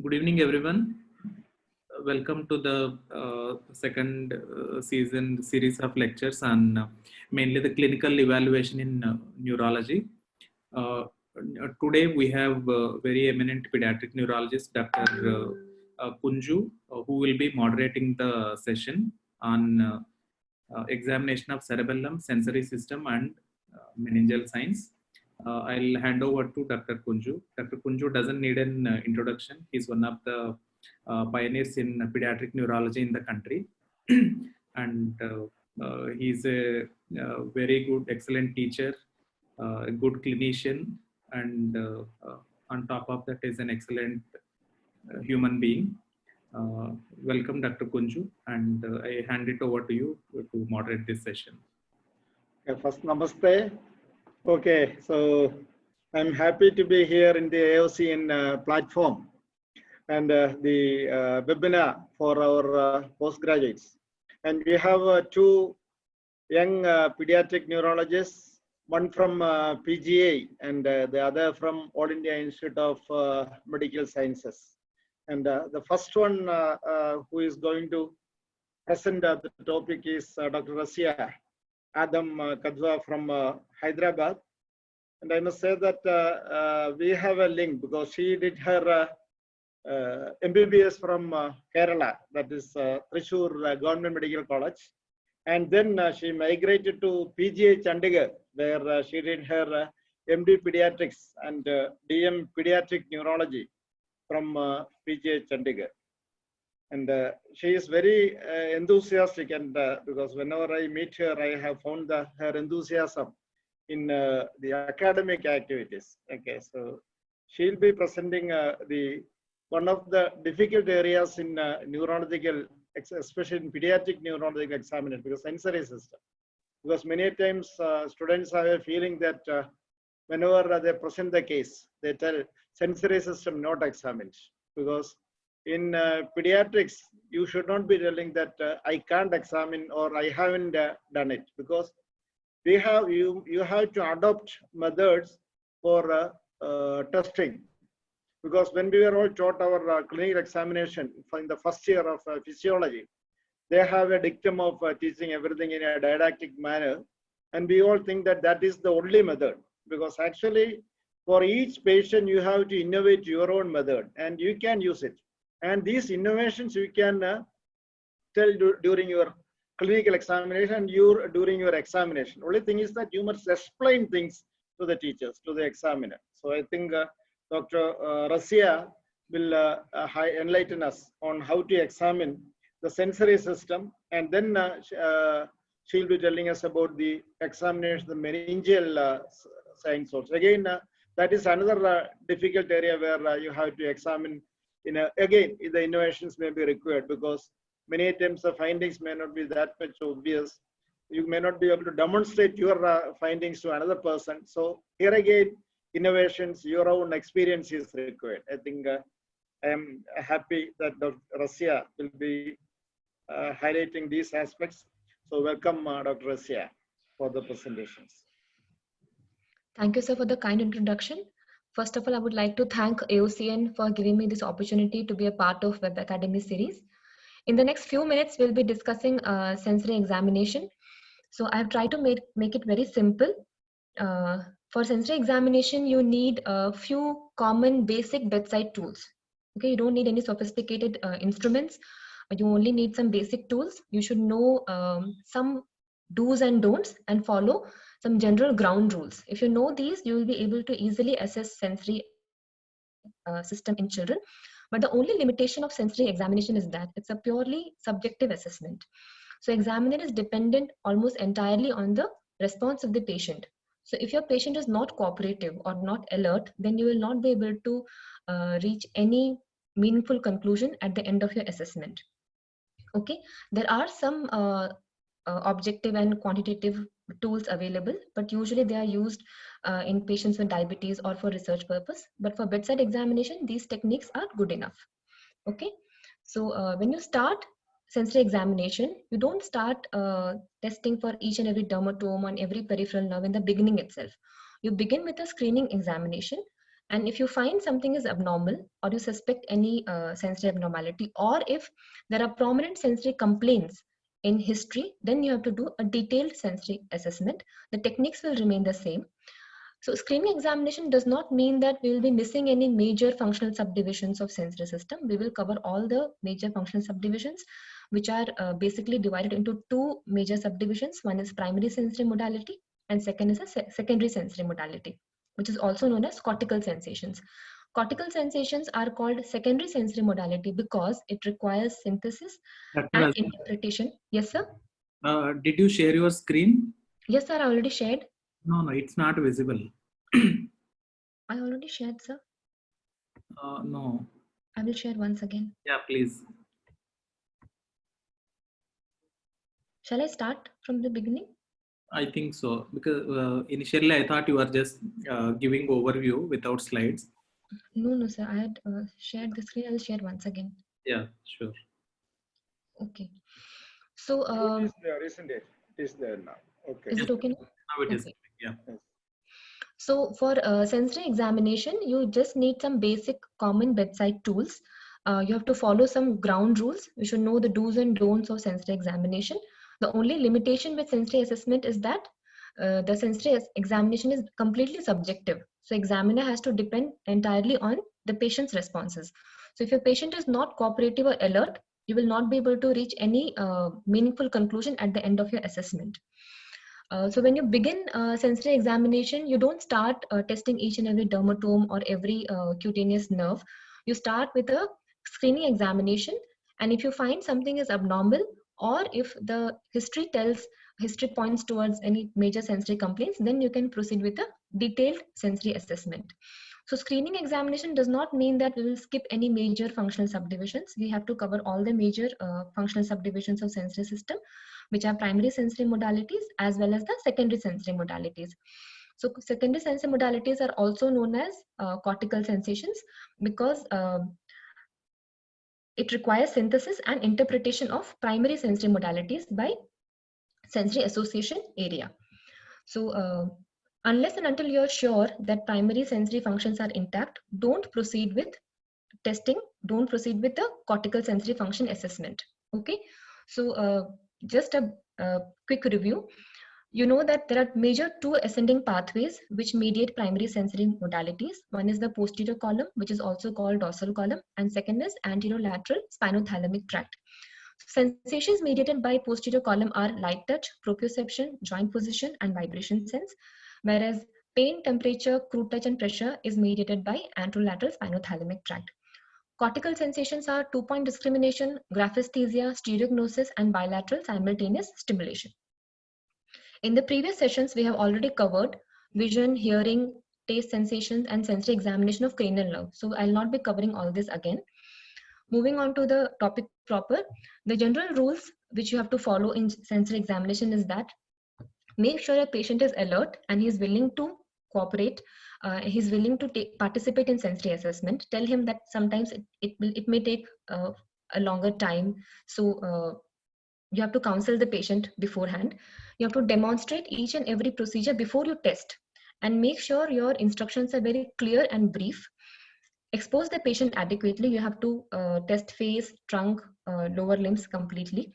Good evening, everyone. Welcome to the second season series of lectures on mainly the clinical evaluation in neurology. Today we have very eminent pediatric neurologist, Dr. Kunju, who will be moderating the session on examination of cerebellum, sensory system, and meningeal science. I'll hand over to Dr. Kunju. Dr. Kunju doesn't need an introduction. He's one of the pioneers in pediatric neurology in the country. And he's a very good, excellent teacher, a good clinician, and on top of that is an excellent human being. Welcome, Dr. Kunju, and I hand it over to you to moderate this session. First, namaste. Okay, so I'm happy to be here in the AOCN platform and the webinar for our postgraduates. And we have two young pediatric neurologists, one from PGA and the other from All India Institute of Medical Sciences. And the first one who is going to present the topic is Dr. Razia Adam Kadwa from Hyderabad. And I must say that we have a link because she did her MBBS from Kerala, that is Thrissur Government Medical College. And then she migrated to PGA Chandigarh, where she did her MD Pediatrics and DM Pediatric Neurology from PGA Chandigarh. And she is very enthusiastic, and because whenever I meet her, I have found her enthusiasm in the academic activities. Okay, so she'll be presenting one of the difficult areas in neurological, especially in pediatric neurological examination, because sensory system. Because many times students have a feeling that whenever they present the case, they tell sensory system not examined, because in pediatrics, you should not be telling that I can't examine or I haven't done it, because we have you have to adopt methods for testing. Because when we were all taught our clinical examination in the first year of physiology, they have a dictum of teaching everything in a didactic manner, and we all think that that is the only method, because actually for each patient you have to innovate your own method and you can use it. And these innovations you can tell during your clinical examination and during your examination. Only thing is that you must explain things to the teachers, to the examiner. So I think Dr. Razia will enlighten us on how to examine the sensory system, and then she'll be telling us about the examination, the meningeal science also. Again, that is another difficult area where you have to examine. Again, the innovations may be required, because many times the findings may not be that much obvious. You may not be able to demonstrate your findings to another person. So here again, innovations, your own experience is required. I think I am happy that Dr. Razia will be highlighting these aspects. So welcome, Dr. Razia, for the presentations. Thank you, sir, for the kind introduction. First of all, I would like to thank AOCN for giving me this opportunity to be a part of Web Academy series. In the next few minutes, we'll be discussing sensory examination. So I've tried to make it very simple. For sensory examination, you need a few common basic bedside tools. Okay, you don't need any sophisticated instruments. You only need some basic tools. You should know some do's and don'ts and follow some general ground rules. If you know these, you will be able to easily assess sensory system in children. But the only limitation of sensory examination is that it's a purely subjective assessment. So examiner is dependent almost entirely on the response of the patient. So if your patient is not cooperative or not alert, then you will not be able to reach any meaningful conclusion at the end of your assessment. Okay, there are some objective and quantitative tools available, but usually they are used in patients with diabetes or for research purpose. But for bedside examination, these techniques are good enough. Okay, so when you start sensory examination, you don't start testing for each and every dermatome on every peripheral nerve in the beginning itself. You begin with a screening examination, And if you find something is abnormal, or you suspect any sensory abnormality, or if there are prominent sensory complaints in history, then you have to do a detailed sensory assessment. The techniques will remain the same. So screening examination does not mean that we will be missing any major functional subdivisions of sensory system. We will cover all the major functional subdivisions, which are basically divided into two major subdivisions. One is primary sensory modality, and second is a secondary sensory modality, which is also known as cortical sensations. Cortical sensations are called secondary sensory modality because it requires synthesis Dr. and Azmi, interpretation. Yes, sir? did you share your screen? Yes, sir, I already shared. No, it's not visible. I already shared, sir. No. I will share once again. Yeah, please. Shall I start from the beginning? I think so, because initially I thought you were just giving overview without slides. No, sir. I had shared the screen. I'll share once again. Yeah, sure. Okay. So, It is there, isn't it? It is there now. Okay. is it okay now? Now it is. Okay. Yeah. So for sensory examination, you just need some basic common bedside tools. You have to follow some ground rules. You should know the do's and don'ts of sensory examination. The only limitation with sensory assessment is that the sensory examination is completely subjective. So examiner has to depend entirely on the patient's responses. So if your patient is not cooperative or alert, you will not be able to reach any meaningful conclusion at the end of your assessment. So when you begin sensory examination, you don't start testing each and every dermatome or every cutaneous nerve. You start with a screening examination, and if you find something is abnormal, or if the history points towards any major sensory complaints, then you can proceed with a detailed sensory assessment. So screening examination does not mean that we will skip any major functional subdivisions. We have to cover all the major functional subdivisions of sensory system, which are primary sensory modalities as well as the secondary sensory modalities. So secondary sensory modalities are also known as cortical sensations because it requires synthesis and interpretation of primary sensory modalities by sensory association area. So unless and until you're sure that primary sensory functions are intact, don't proceed with testing, don't proceed with the cortical sensory function assessment. Okay, so just a quick review. You know that there are major two ascending pathways which mediate primary sensory modalities. One is the posterior column, which is also called dorsal column, and second is anterolateral spinothalamic tract. Sensations mediated by posterior column are light touch, proprioception, joint position, and vibration sense, whereas pain, temperature, crude touch, and pressure is mediated by anterolateral spinothalamic tract. Cortical sensations are two-point discrimination, graphesthesia, stereognosis, and bilateral simultaneous stimulation. In the previous sessions, we have already covered vision, hearing, taste, sensations, and sensory examination of cranial nerve. So I'll not be covering all this again. Moving on to the topic proper, the general rules which you have to follow in sensory examination is that make sure a patient is alert and he is willing to cooperate. He's willing to participate in sensory assessment. Tell him that sometimes it may take a longer time. So you have to counsel the patient beforehand. You have to demonstrate each and every procedure before you test, and make sure your instructions are very clear and brief. Expose the patient adequately. You have to test face, trunk, lower limbs completely.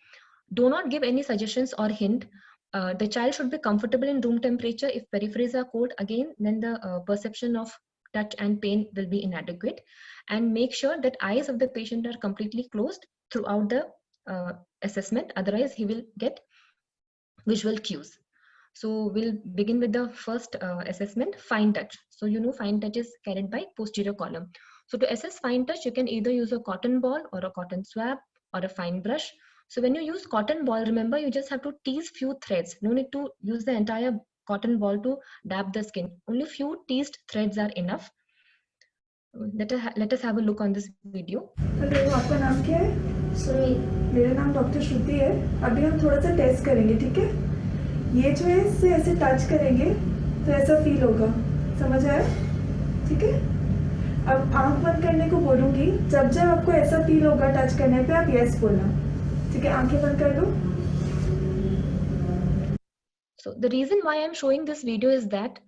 Do not give any suggestions or hint. The child should be comfortable in room temperature. If peripheries are cold, again, then the perception of touch and pain will be inadequate. And make sure that eyes of the patient are completely closed throughout the assessment. Otherwise, he will get visual cues. So we'll begin with the first assessment, fine touch. So you know fine touch is carried by posterior column. So to assess fine touch, you can either use a cotton ball or a cotton swab or a fine brush. So when you use cotton ball, remember you just have to tease few threads. No need to use the entire cotton ball to dab the skin. Only few teased threads are enough. Let us have a look on this video. Hello, आपका नाम क्या है? सुनील। मेरा नाम doctor श्रुति है। अभी हम थोड़ा सा टेस्ट करेंगे, ठीक है? ये जो है इससे ऐसे टच करेंगे तो ऐसा फील होगा, समझ आया? ठीक है? अब आंख बंद करने को बोलूँगी, जब जब आपको ऐसा फील होगा टच करने पे आप यस बोलना, ठीक है? आंखें बंद कर लो। So the reason why I'm showing this video is that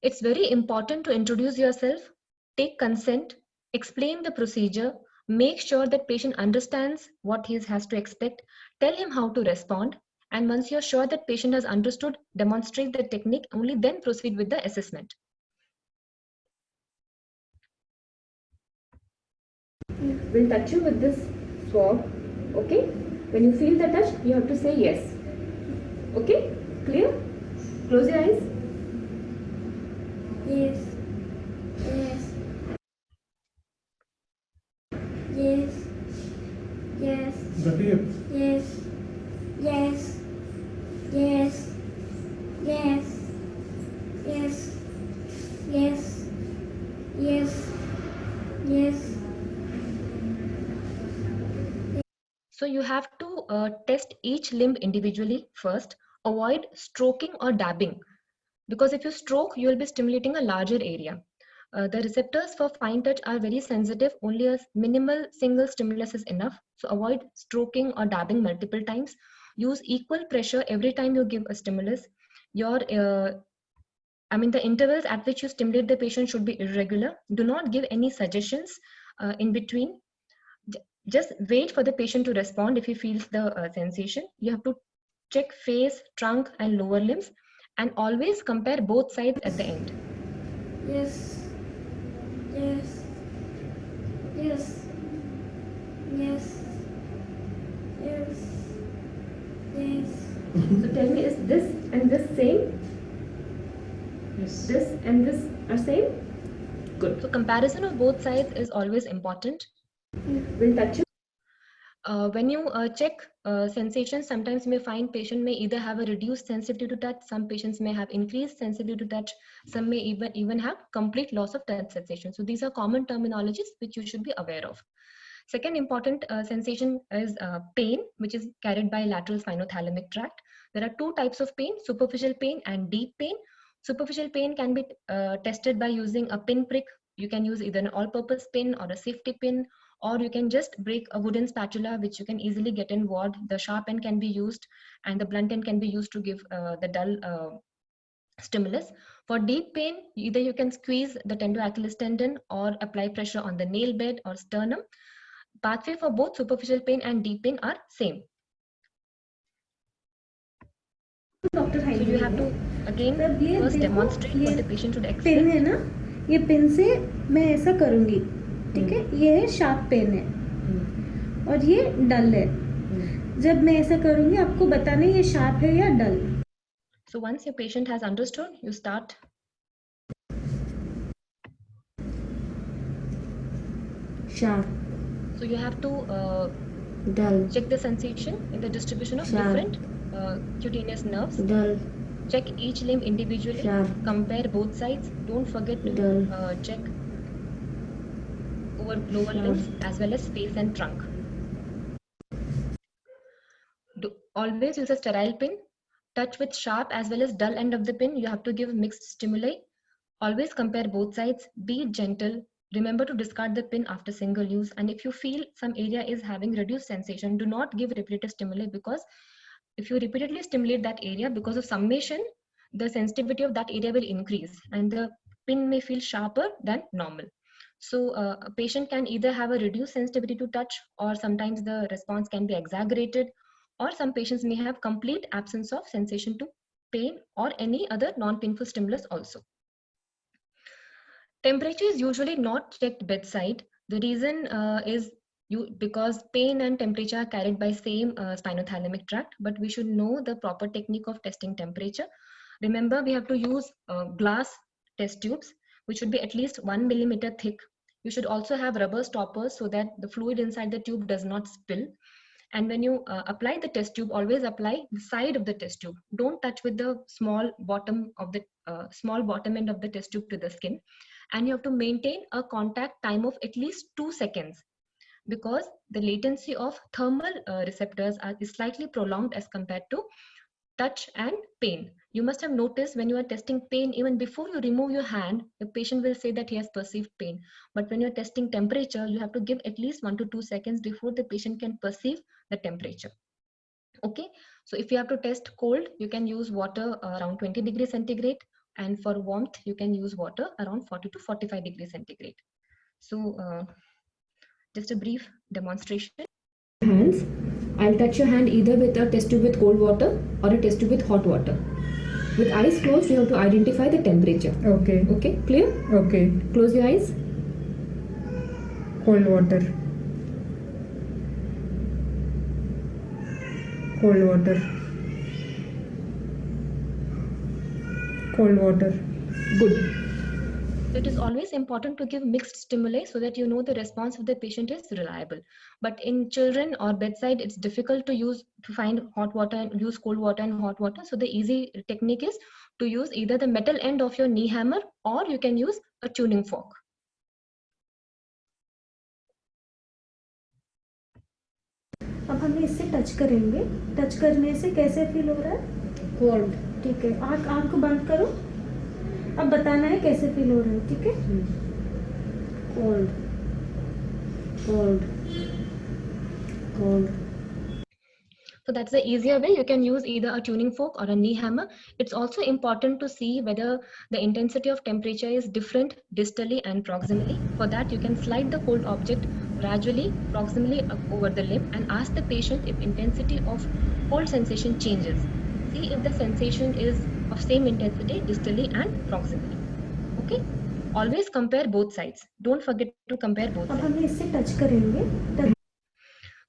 it's very important to introduce yourself take consent, explain the procedure, make sure that patient understands what he has to expect, tell him how to respond, and once you're sure that patient has understood, demonstrate the technique, only then proceed with the assessment. We'll touch you with this swab, okay? When you feel the touch, you have to say yes. Okay? Clear? Close your eyes. Yes. Yes. Yes. Yes. Yes. Yes. Yes. Yes. Yes. Yes. Yes. Yes. So you have to test each limb individually first. Avoid stroking or dabbing, because if you stroke, you will be stimulating a larger area. The receptors for fine touch are very sensitive. Only a minimal single stimulus is enough. So avoid stroking or dabbing multiple times. Use equal pressure every time you give a stimulus. The intervals at which you stimulate the patient should be irregular. Do not give any suggestions in between. Just wait for the patient to respond if he feels the sensation. You have to check face, trunk, and lower limbs, and always compare both sides at the end. Yes. Yes. Yes. Yes. Yes. Yes. So tell me, is this and this same? Yes. This and this are same? Good. So comparison of both sides is always important. We'll touch you. When you check sensations, sometimes you may find patient may either have a reduced sensitivity to touch, some patients may have increased sensitivity to touch, some may even have complete loss of touch sensation. So these are common terminologies which you should be aware of. Second important sensation is pain, which is carried by lateral spinothalamic tract. There are two types of pain, superficial pain and deep pain. Superficial pain can be tested by using a pin prick. You can use either an all-purpose pin or a safety pin, or you can just break a wooden spatula, which you can easily get in ward. The sharp end can be used and the blunt end can be used to give the dull stimulus. For deep pain, either you can squeeze the tendoachilles tendon or apply pressure on the nail bed or sternum. Pathway for both superficial pain and deep pain are same. Doctor So you have to again तब ये first देखो, demonstrate ये what the patient should pain है expect. ना, ये pen से मैं ऐसा करूंगी, ठीक है, ये है शार्प पेन है और ये डल है. जब मैं ऐसा करूंगी आपको बताना ये शार्प है या डल. So once your patient has understood, you start. Sharp. So you have to Dull. check the sensation in the distribution of Sharp. different cutaneous nerves. Dull. Check each limb individually. Sharp. Compare both sides. Don't forget to Dull. check over lower Sharp. limbs as well as face and trunk. Always use a sterile pin. Touch with sharp as well as dull end of the pin. You have to give mixed stimuli. Always compare both sides. Be gentle. Remember to discard the pin after single use. And if you feel some area is having reduced sensation, do not give repeated stimuli, because if you repeatedly stimulate that area, because of summation, the sensitivity of that area will increase and the pin may feel sharper than normal. So a patient can either have a reduced sensitivity to touch, or sometimes the response can be exaggerated, or some patients may have complete absence of sensation to pain or any other non-painful stimulus also. Temperature is usually not checked bedside. The reason is because pain and temperature are carried by same spinothalamic tract, but we should know the proper technique of testing temperature. Remember, we have to use glass test tubes, which should be at least 1 millimeter thick. You should also have rubber stoppers so that the fluid inside the tube does not spill. And when you apply the test tube, always apply the side of the test tube. Don't touch with the small bottom end of the test tube to the skin. And you have to maintain a contact time of at least 2 seconds, because the latency of thermal receptors is slightly prolonged as compared to touch and pain. You must have noticed when you are testing pain, even before you remove your hand, the patient will say that he has perceived pain. But when you're testing temperature, you have to give at least 1 to 2 seconds before the patient can perceive the temperature. Okay, so if you have to test cold, you can use water around 20 degrees centigrade. And for warmth, you can use water around 40 to 45 degrees centigrade. So just a brief demonstration. Hands. I'll touch your hand either with a test tube with cold water or a test tube with hot water. With eyes closed, you have to identify the temperature. Okay. Okay, clear? Okay. Close your eyes. Cold water. Cold water. Cold water. Good. So it is always important to give mixed stimuli so that you know the response of the patient is reliable. But in children or bedside, it's difficult to find hot water and use cold water and hot water. So the easy technique is to use either the metal end of your knee hammer or you can use a tuning fork. अब हम इससे touch करेंगे. Touch करने से कैसे feel हो रहा है? कोल्ड. ठीक है. आँख को बंद करो. अब बताना है कैसे फील हो रहा है. ठीक है? Cold. Cold. Cold. So that's the easier way. You can use either a tuning fork or a knee hammer. It's also important to see whether the intensity of temperature is different distally and proximally. For that, you can slide the cold object gradually, proximally over the limb and ask the patient if intensity of cold sensation changes. See if the sensation is of same intensity distally and proximally. Okay? Always compare both sides. Don't forget to compare both अब sides. हम इससे touch करेंगे.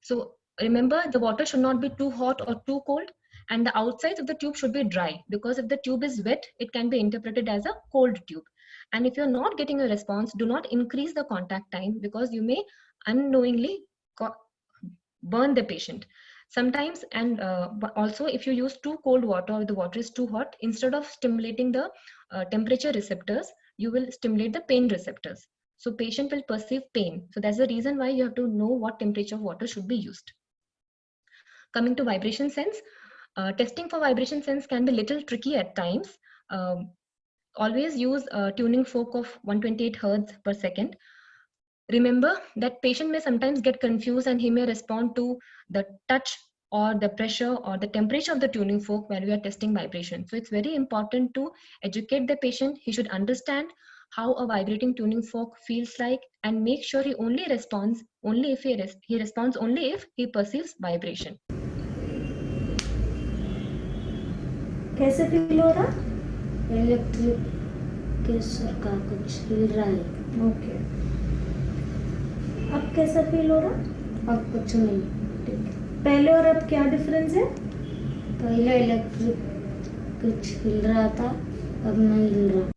So remember, the water should not be too hot or too cold, and the outsides of the tube should be dry, because if the tube is wet, it can be interpreted as a cold tube. And if you're not getting a response, do not increase the contact time, because you may unknowingly burn the patient. Sometimes, and also if you use too cold water or the water is too hot, instead of stimulating the temperature receptors, you will stimulate the pain receptors. So patient will perceive pain. So that's the reason why you have to know what temperature of water should be used. Coming to vibration sense, testing for vibration sense can be little tricky at times. Always use a tuning fork of 128 Hertz per second. Remember that patient may sometimes get confused and he may respond to the touch or the pressure or the temperature of the tuning fork when we are testing vibration. So it's very important to educate the patient. He should understand how a vibrating tuning fork feels like and make sure he only responds only if he responds only if he perceives vibration. कैसे feel हो रहा? Electric केसर का कुछ हिल रहा है. Okay. अब कैसा feel हो रहा? अब कुछ नहीं. ठीक है. पहले और अब क्या डिफरेंस है? पहले इलेक्ट्रिक कुछ हिल रहा था, अब नहीं हिल रहा.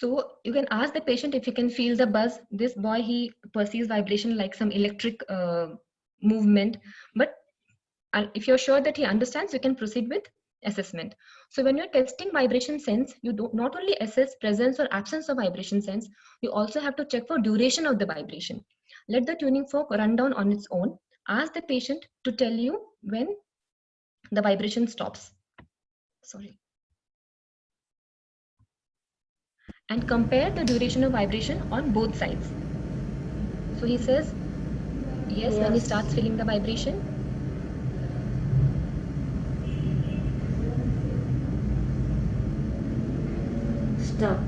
So you can ask the patient if he can feel the buzz. This boy, he perceives vibration like some electric movement. But if you're sure that he understands, you can proceed with assessment. So when you're testing vibration sense, you do not only assess presence or absence of vibration sense, you also have to check for duration of the vibration. Let the tuning fork run down on its own. Ask the patient to tell you when the vibration stops. Sorry. And compare the duration of vibration on both sides. So he says yes when he starts feeling the vibration. Stop.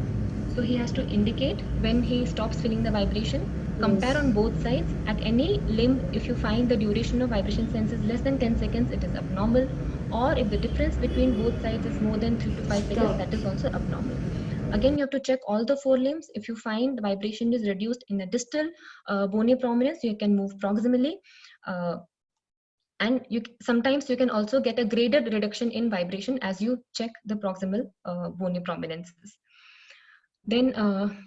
So he has to indicate when he stops feeling the vibration. Compare on both sides. At any limb, if you find the duration of vibration sense is less than 10 seconds, it is abnormal. Or if the difference between both sides is more than 3 to 5 seconds, that is also abnormal. Again, you have to check all the 4 limbs. If you find the vibration is reduced in the distal bony prominence, you can move proximally. And sometimes you can also get a graded reduction in vibration as you check the proximal bony prominences. Then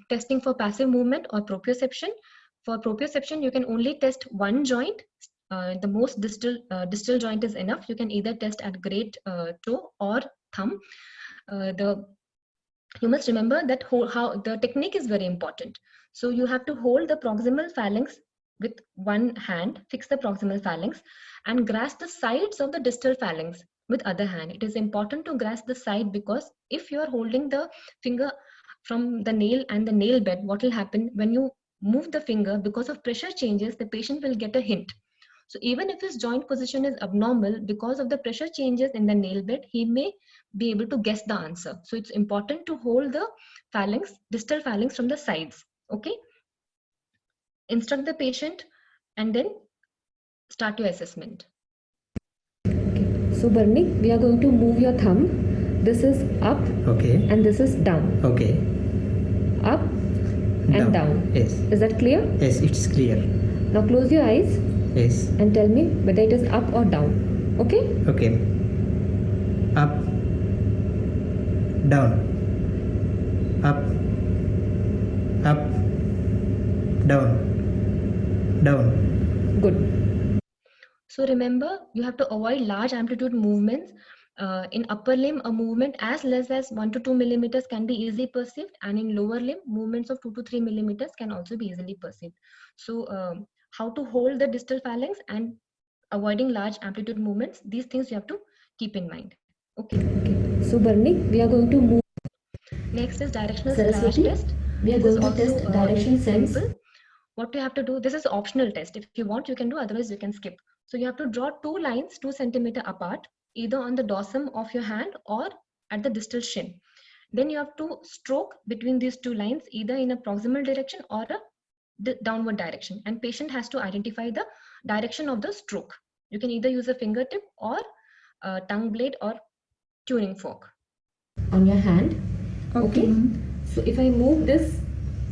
testing for passive movement or proprioception. For proprioception, you can only test one joint. The most distal joint is enough. You can either test at great toe or thumb. You must remember that how the technique is very important. So you have to hold the proximal phalanx with one hand, fix the proximal phalanx, and grasp the sides of the distal phalanx with other hand. It is important to grasp the side, because if you are holding the finger from the nail and the nail bed, what will happen when you move the finger, because of pressure changes, the patient will get a hint. So even if his joint position is abnormal, because of the pressure changes in the nail bed, he may be able to guess the answer. So it's important to hold the phalanx, distal phalanx from the sides. Okay. Instruct the patient and then start your assessment. So Barnik, we are going to move your thumb. This is up, Okay. and this is down. Okay. Up and down. Yes. Is that clear? Yes, it's clear. Now close your eyes Yes. and tell me whether it is up or down. Okay? Okay. Up. Down. Up. Up. Down. Down. Good. So remember, you have to avoid large amplitude movements. In upper limb, a movement as less as 1 to 2 millimeters can be easily perceived, and in lower limb, movements of 2 to 3 millimeters can also be easily perceived. So how to hold the distal phalanx and avoiding large amplitude movements, these things you have to keep in mind. Okay. So Barnik, we are going to move. Next is directional splash Saraswati, test. we are This is going to also test direction very sense. simple. What you have to do, this is optional test. If you want, you can do, otherwise you can skip. So you have to draw two lines 2 centimeters apart, either on the dorsum of your hand or at the distal shin. Then you have to stroke between these two lines, either in a proximal direction or a downward direction. And patient has to identify the direction of the stroke. You can either use a fingertip or a tongue blade or tuning fork. On your hand. Okay. So if I move this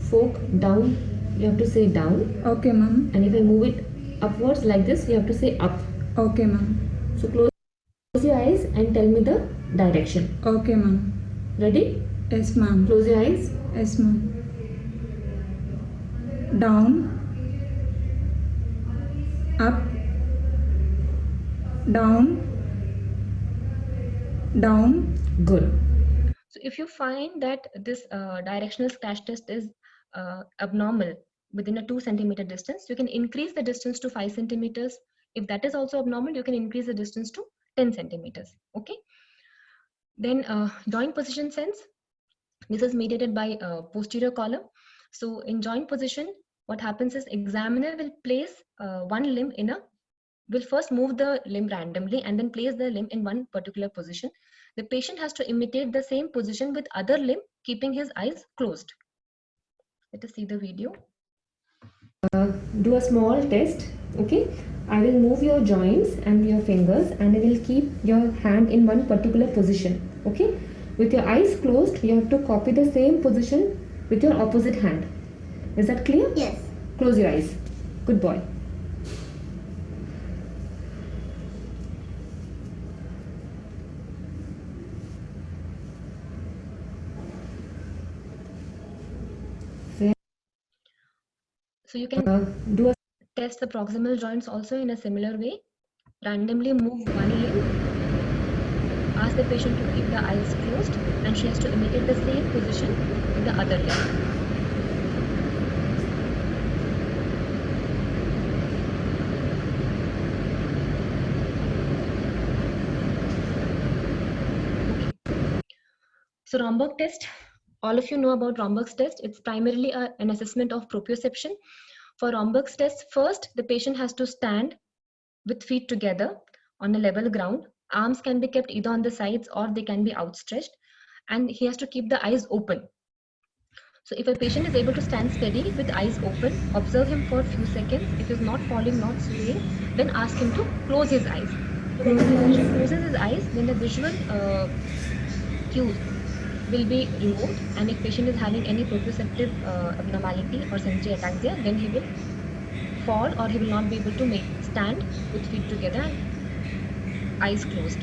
fork down, you have to say down. Okay, ma'am. And if I move it upwards like this, you have to say up. Okay, ma'am. So close your eyes and tell me the direction. Okay, ma'am. Ready? Yes, ma'am. Close your eyes. Yes, ma'am. Down. Up. Down. Down. Good. So if you find that this directional splash test is abnormal within a 2 centimeter distance, you can increase the distance to 5 centimeters. If that is also abnormal, you can increase the distance to 10 centimeters. Okay. Then joint position sense. This is mediated by posterior column. So in joint position, what happens is examiner will place one limb will first move the limb randomly and then place the limb in one particular position. The patient has to imitate the same position with other limb, keeping his eyes closed. Let us see the video. Do a small test. Okay. I will move your joints and your fingers, and I will keep your hand in one particular position. Okay. With your eyes closed, you have to copy the same position with your opposite hand. Is that clear? Yes. Close your eyes. Good boy. So you can Do a test the proximal joints also in a similar way. Randomly move one limb. Ask the patient to keep the eyes closed, and she has to imitate the same position with the other limb. So Romberg test, all of you know about Romberg's test. It's primarily an assessment of proprioception. For Romberg's test, first the patient has to stand with feet together on a level ground. Arms can be kept either on the sides or they can be outstretched, and he has to keep the eyes open. So if a patient is able to stand steady with eyes open, observe him for a few seconds. If he's not falling, not swaying, then ask him to close his eyes. So when the patient closes his eyes, then the visual cues will be removed, and if patient is having any proprioceptive abnormality or sensory ataxia, then he will fall or he will not be able to stand with feet together and eyes closed.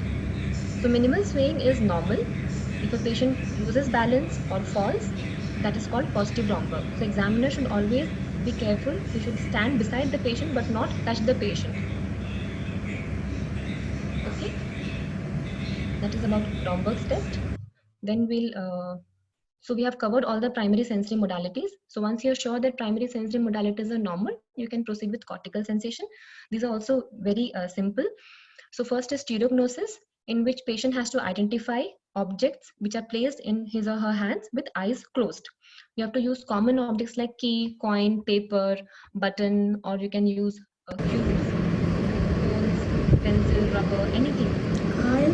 So minimal swaying is normal. If a patient loses balance or falls, that is called positive Romberg. So examiner should always be careful. He should stand beside the patient but not touch the patient. Okay, that is about Romberg's test. Then so we have covered all the primary sensory modalities. So once you're sure that primary sensory modalities are normal, you can proceed with cortical sensation. These are also very simple. So first is stereognosis, in which patient has to identify objects which are placed in his or her hands with eyes closed. You have to use common objects like key, coin, paper, button, or you can use cubes. pencil, rubber, anything. Coin.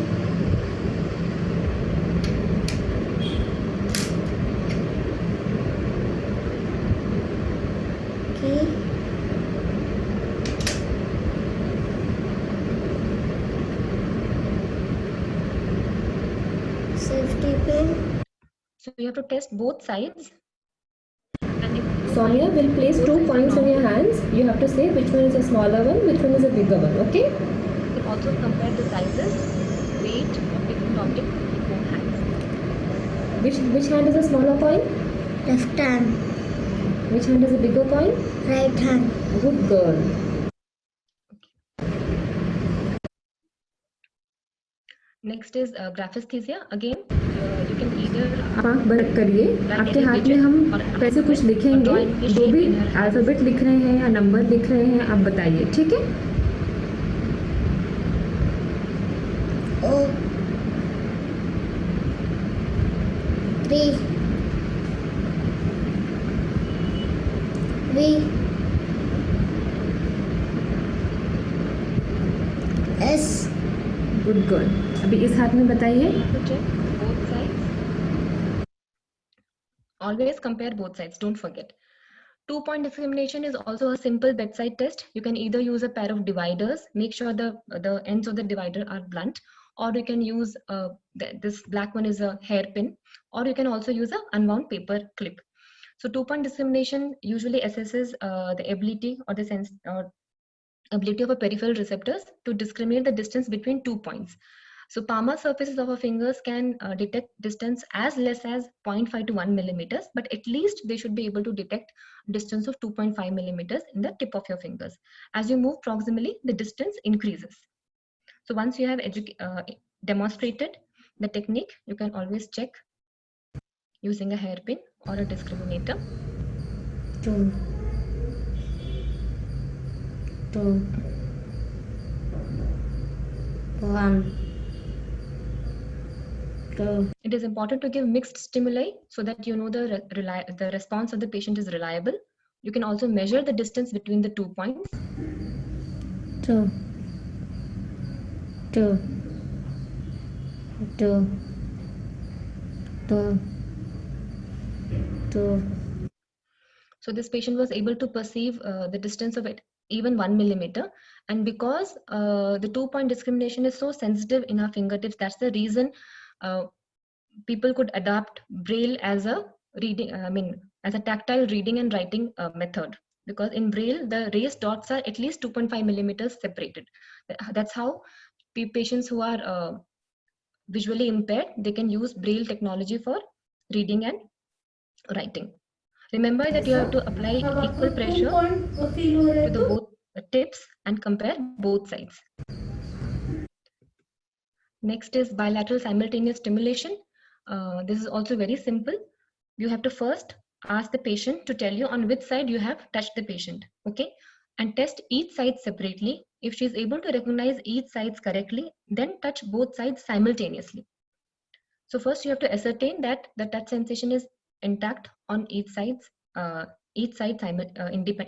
Key. Safety pin. So you have to test both sides. And if Sonia will place 2 coins on your hands. You have to say which one is a smaller one, which one is a bigger one, okay? you can also compare the sizes, weight of different objects with both hands. Which hand is a smaller coin? Left hand. Which hand is a bigger coin? Right hand. Good girl. Next is graphesthesia. Again, you can either आप आँख बंद करिए. आपके हाथ में हम कैसे कुछ लिखेंगे. जो भी अल्फाबेट लिख रहे हैं या नंबर लिख रहे हैं आप बताइए, ठीक है? O. 3. V. S. Good girl. अभी इस हाथ में बताइए. to check both sides. Always compare both sides, don't forget. 2-point discrimination is also a simple bedside test. You can either use a pair of dividers, make sure the ends of the divider are blunt, or you can use this black one is a hairpin, or you can also use a unwound paper clip. So 2-point discrimination usually assesses the ability or the sense or ability of a peripheral receptors to discriminate the distance between 2 points. So palmar surfaces of our fingers can detect distance as less as 0.5 to 1 millimeters, but at least they should be able to detect distance of 2.5 millimeters in the tip of your fingers. As you move proximally, the distance increases. So once you have demonstrated the technique, you can always check using a hairpin or a discriminator. 2. 1. 2. It is important to give mixed stimuli so that you know the response of the patient is reliable. You can also measure the distance between the 2 points. 2. 2. 2. 2. 2. So this patient was able to perceive the distance of it even 1 millimeter, and because the 2-point discrimination is so sensitive in our fingertips, that's the reason people could adopt Braille as a reading, as a tactile reading and writing method, because in Braille the raised dots are at least 2.5 millimeters separated. That's how patients who are visually impaired, they can use Braille technology for reading and writing. Remember that you have to apply equal pressure to the both tips and compare both sides. Next is bilateral simultaneous stimulation. This is also very simple. You have to first ask the patient to tell you on which side you have touched the patient, okay? And test each side separately. If she is able to recognize each side correctly, then touch both sides simultaneously. So first you have to ascertain that the touch sensation is intact on each side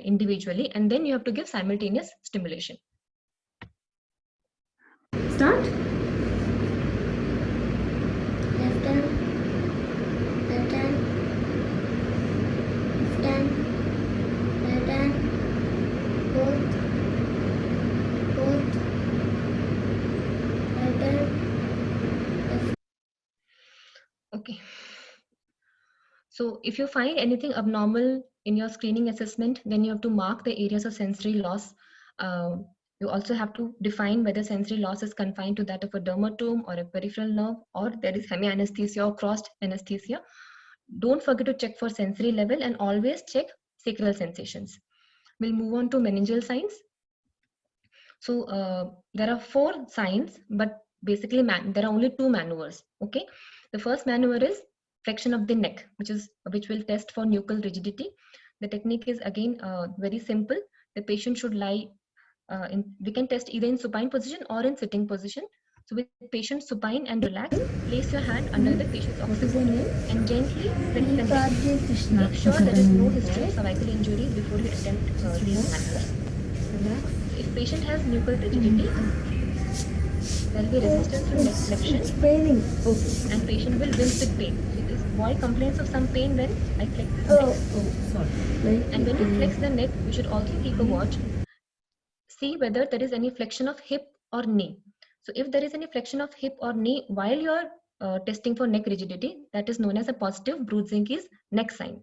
individually, and then you have to give simultaneous stimulation. Start. Left hand. Right hand. Left hand. Right hand. Both. Right hand. Okay. So if you find anything abnormal in your screening assessment, then you have to mark the areas of sensory loss. You also have to define whether sensory loss is confined to that of a dermatome or a peripheral nerve, or there is hemianesthesia or crossed anesthesia. Don't forget to check for sensory level and always check sacral sensations. We'll move on to meningeal signs. So there are 4 signs, but basically there are only 2 maneuvers. Okay, the first maneuver is flexion of the neck, which will test for nuchal rigidity. The technique is again very simple. The patient should lie we can test either in supine position or in sitting position. So with patient supine and relaxed, place your hand under the patient's oxygen and gently press the neck. Make sure there is no history of cervical injury before you attempt these maneuvers. If patient has nuchal rigidity, there will be resistance to neck flexion. It's paining. Okay. And patient will wince with pain. So this boy complains of some pain when I flex his Oh, neck. like, And when you flex the neck, you should also keep a watch. See whether there is any flexion of hip or knee. So if there is any flexion of hip or knee while you are testing for neck rigidity, that is known as a positive Brudzinski's neck sign.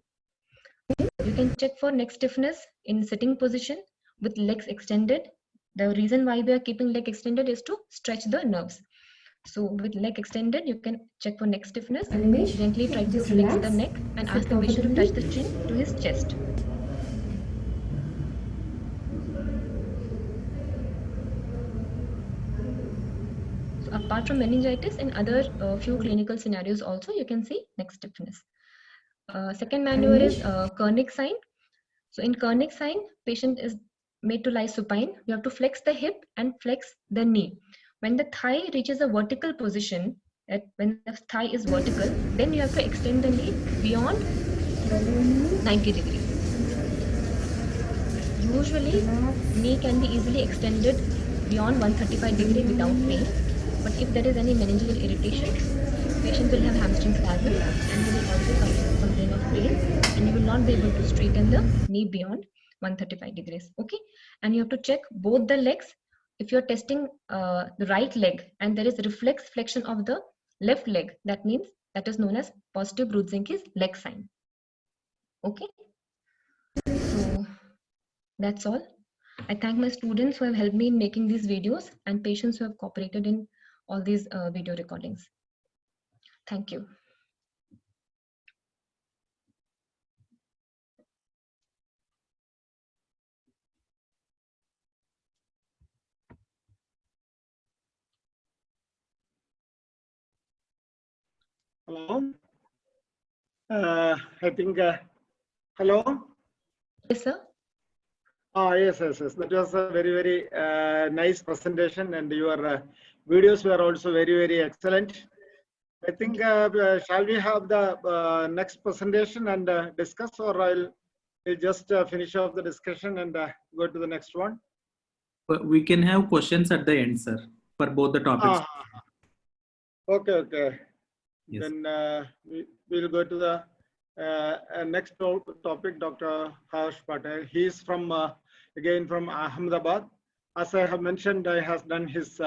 You can check for neck stiffness in sitting position with legs extended. The reason why we are keeping leg extended is to stretch the nerves. So with leg extended, you can check for neck stiffness. Animesh, Gently try to just flex relax. the neck and Sit ask the patient to touch the comfortably. chin to his chest. So apart from meningitis, in other few clinical scenarios also, you can see neck stiffness. Second maneuver is Kernig sign. So in Kernig sign, patient is made to lie supine. You have to flex the hip and flex the knee. When the thigh reaches a vertical position, when the thigh is vertical, then you have to extend the knee beyond 90 degrees. Usually, knee can be easily extended beyond 135 degree without pain. But if there is any meningeal irritation, patient will have hamstring spasm and he will also complain of pain, and you will not be able to straighten the knee beyond 135 degrees. Okay, and you have to check both the legs. If you're testing the right leg and there is reflex flexion of the left leg, that means that is known as positive Brudzinski's leg sign. Okay, so that's all. I thank my students who have helped me in making these videos and patients who have cooperated in all these video recordings. Thank you. Hello. I think, hello. Yes, sir. Yes. That was a very nice presentation, and your videos were also very excellent. I think, shall we have the next presentation and discuss, or we'll just finish off the discussion and go to the next one? But we can have questions at the end, sir, for both the topics. Okay. Yes. Then we'll go to the next topic, Dr. Harsh Patel. He's from, again from Ahmedabad. As I have mentioned, he has done his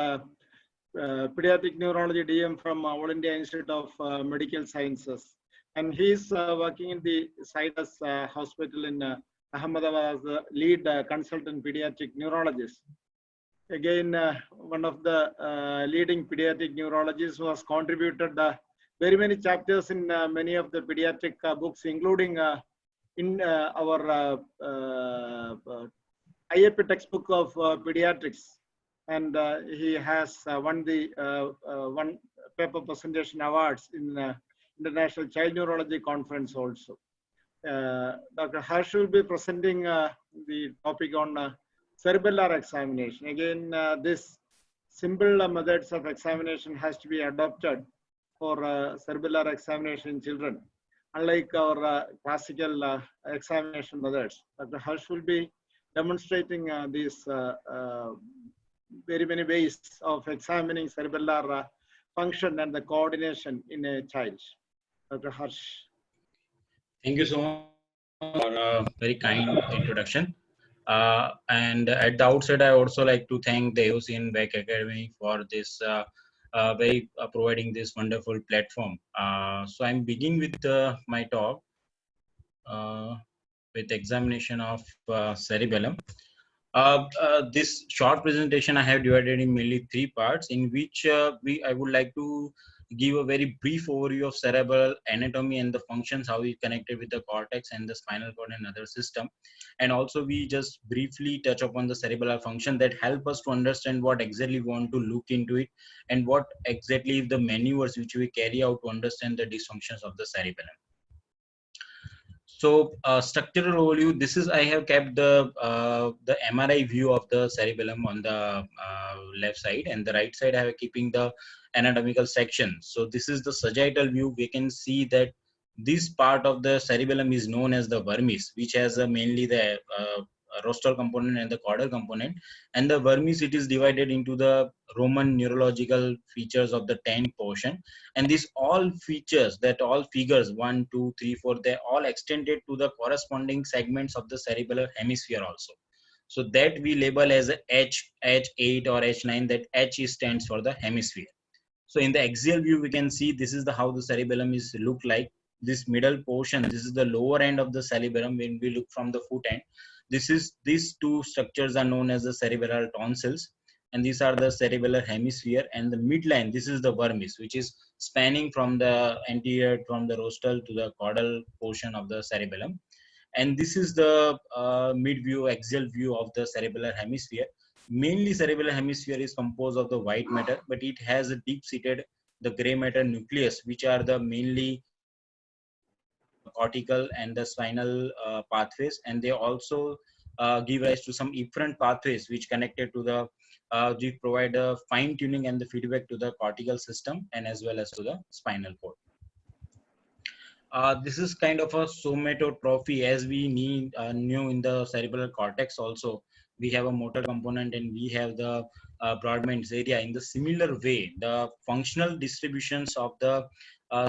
pediatric neurology DM from All India Institute of Medical Sciences. And he's working in the Sidus Hospital in Ahmedabad as the lead consultant pediatric neurologist. Again, one of the leading pediatric neurologists who has contributed very many chapters in many of the pediatric books, including in our IAP textbook of pediatrics. And he has won the one paper presentation awards in International Child Neurology Conference also. Dr. Harsh will be presenting the topic on cerebellar examination. Again, this simple methods of examination has to be adopted for cerebellar examination in children, unlike our classical examination methods. Dr. Harsh will be demonstrating these very many ways of examining cerebellar function and the coordination in a child. Dr. Harsh. Thank you so much for a very kind introduction. And at the outset, I also like to thank the AOC and Beck Academy for this providing this wonderful platform. So I'm beginning with my talk with examination of cerebellum. This short presentation I have divided in mainly 3 parts, in which I would like to give a very brief overview of cerebral anatomy and the functions, how it connected with the cortex and the spinal cord and other system. And also we just briefly touch upon the cerebellar function that help us to understand what exactly we want to look into it, and what exactly the maneuvers which we carry out to understand the dysfunctions of the cerebellum. So structural overview, this is, I have kept the MRI view of the cerebellum on the left side, and the right side I have keeping the anatomical section. So this is the sagittal view. We can see that this part of the cerebellum is known as the vermis, which has mainly the rostral component and the caudal component. And the vermis, it is divided into the Roman neurological features of the 10 portion. And these all features, that all figures 1, 2, 3, 4, they all extended to the corresponding segments of the cerebellar hemisphere also. So that we label as a H8 or H9, that H stands for the hemisphere. So in the axial view, we can see this is the how the cerebellum is look like. This middle portion, this is the lower end of the cerebellum when we look from the foot end. These two structures are known as the cerebellar tonsils, and these are the cerebellar hemisphere. And the midline, this is the vermis, which is spanning from the anterior, from the rostral to the caudal portion of the cerebellum. And this is the mid view, axial view of the cerebellar hemisphere. Mainly cerebellar hemisphere is composed of the white matter, but it has a deep seated the gray matter nucleus, which are the mainly cortical and the spinal pathways, and they also give rise to some efferent pathways which connected to the which provide a fine tuning and the feedback to the cortical system and as well as to the spinal cord. This is kind of a somatotrophy, as we knew in the cerebral cortex also. We have a motor component and we have the Brodmann's area. In the similar way, the functional distributions of the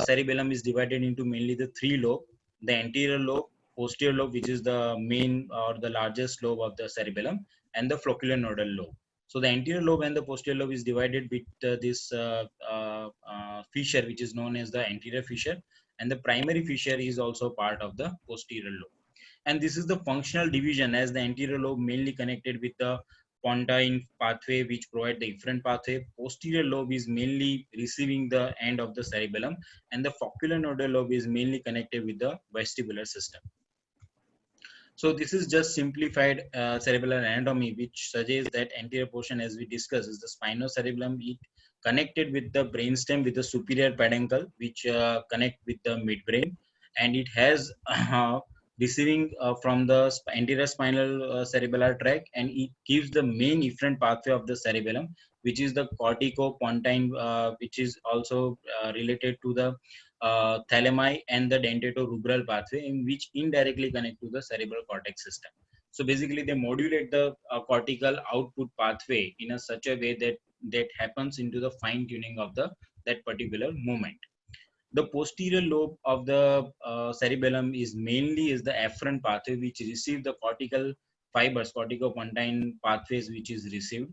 cerebellum is divided into mainly the 3 lobes: the anterior lobe, posterior lobe, which is the main or the largest lobe of the cerebellum, and the flocculo-nodal lobe. So the anterior lobe and the posterior lobe is divided with this fissure, which is known as the anterior fissure, and the primary fissure is also part of the posterior lobe. And this is the functional division, as the anterior lobe mainly connected with the pontine pathway, which provide the efferent pathway. Posterior lobe is mainly receiving the end of the cerebellum, and the flocculo-nodal lobe is mainly connected with the vestibular system. So this is just simplified cerebellar anatomy, which suggests that anterior portion, as we discussed, is the spinocerebellum. It connected with the brainstem with the superior peduncle, which connect with the midbrain, and it has receiving from the anterior spinal cerebellar tract, and it gives the main efferent pathway of the cerebellum, which is the cortico-pontine, which is also related to the thalami and the dentatorubral pathway, in which indirectly connect to the cerebral cortex system. So basically, they modulate the cortical output pathway in such a way that happens into the fine tuning of that particular movement. The posterior lobe of the cerebellum is mainly the afferent pathway, which receive the cortical fibers, cortico-pontine pathways, which is received.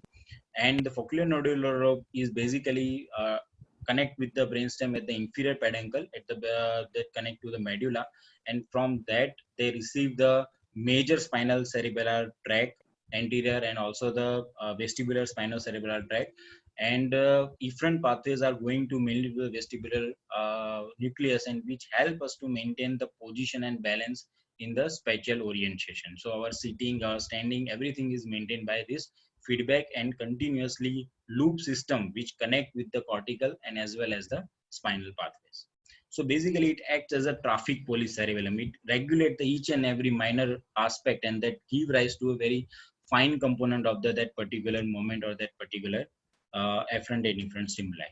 And the flocculo-nodular lobe is basically connect with the brainstem at the inferior peduncle at the that connect to the medulla, and from that they receive the major spinal cerebellar tract, anterior and also the vestibular spinocerebellar tract. And efferent pathways are going to mainly to the vestibular nucleus, and which help us to maintain the position and balance in the spatial orientation. So our sitting, our standing, everything is maintained by this feedback and continuously loop system, which connect with the cortical and as well as the spinal pathways. So basically, it acts as a traffic police cerebellum. It regulates each and every minor aspect, and that give rise to a very fine component of that particular moment or that particular afferent and efferent stimuli.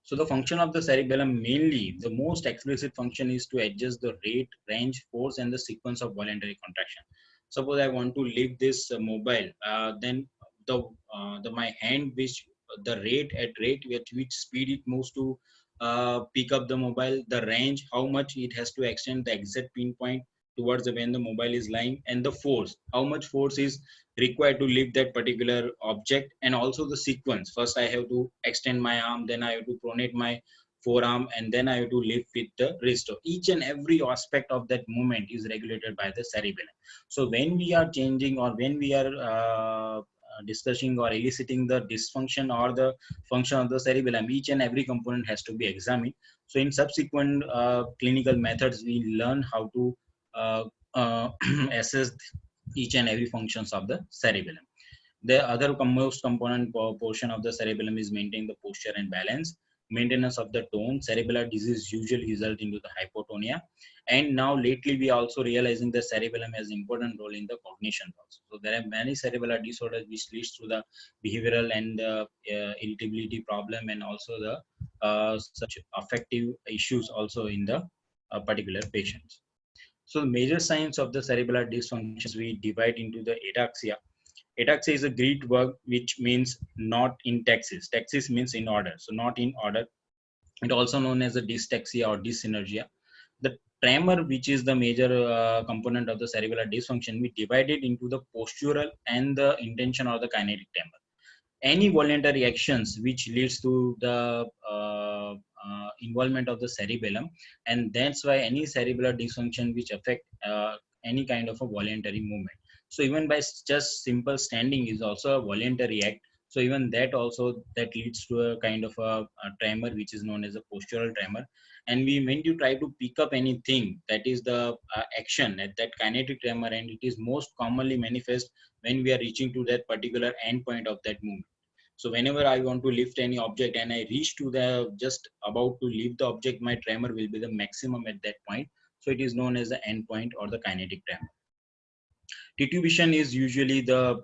So the function of the cerebellum, mainly the most explicit function, is to adjust the rate, range, force, and the sequence of voluntary contraction. Suppose I want to lift this mobile, then my hand, which the rate at which speed it moves to pick up the mobile, the range, how much it has to extend the exact pinpoint towards when the mobile is lying, and the force, how much force is required to lift that particular object, and also the sequence. First I have to extend my arm, then I have to pronate my forearm, and then I have to lift with the wrist. So each and every aspect of that movement is regulated by the cerebellum. So when we are changing, or when we are discussing or eliciting the dysfunction or the function of the cerebellum, each and every component has to be examined. So in subsequent clinical methods, we learn how to assess each and every functions of the cerebellum. The other most component portion of the cerebellum is maintaining the posture and balance, maintenance of the tone. Cerebellar disease usually result into the hypotonia, and now lately we are also realizing the cerebellum has important role in the cognition also. So there are many cerebellar disorders which leads to the behavioral and irritability problem, and also the such affective issues also in the particular patients. So the major signs of the cerebellar dysfunctions we divide into the ataxia. Ataxia is a Greek word which means not in taxis. Taxis means in order, so not in order. It also known as a dystaxia or dyssynergia. The tremor, which is the major component of the cerebellar dysfunction, we divide it into the postural and the intention or the kinetic tremor. Any voluntary actions which leads to the involvement of the cerebellum, and that's why any cerebellar dysfunction which affect any kind of a voluntary movement. So even by just simple standing is also a voluntary act. So even that also that leads to a kind of a tremor which is known as a postural tremor. And when you try to pick up anything, that is the action at that kinetic tremor, and it is most commonly manifest when we are reaching to that particular endpoint of that movement. So whenever I want to lift any object and I reach to the just about to lift the object, my tremor will be the maximum at that point. So it is known as the endpoint or the kinetic tremor. Titubation is usually the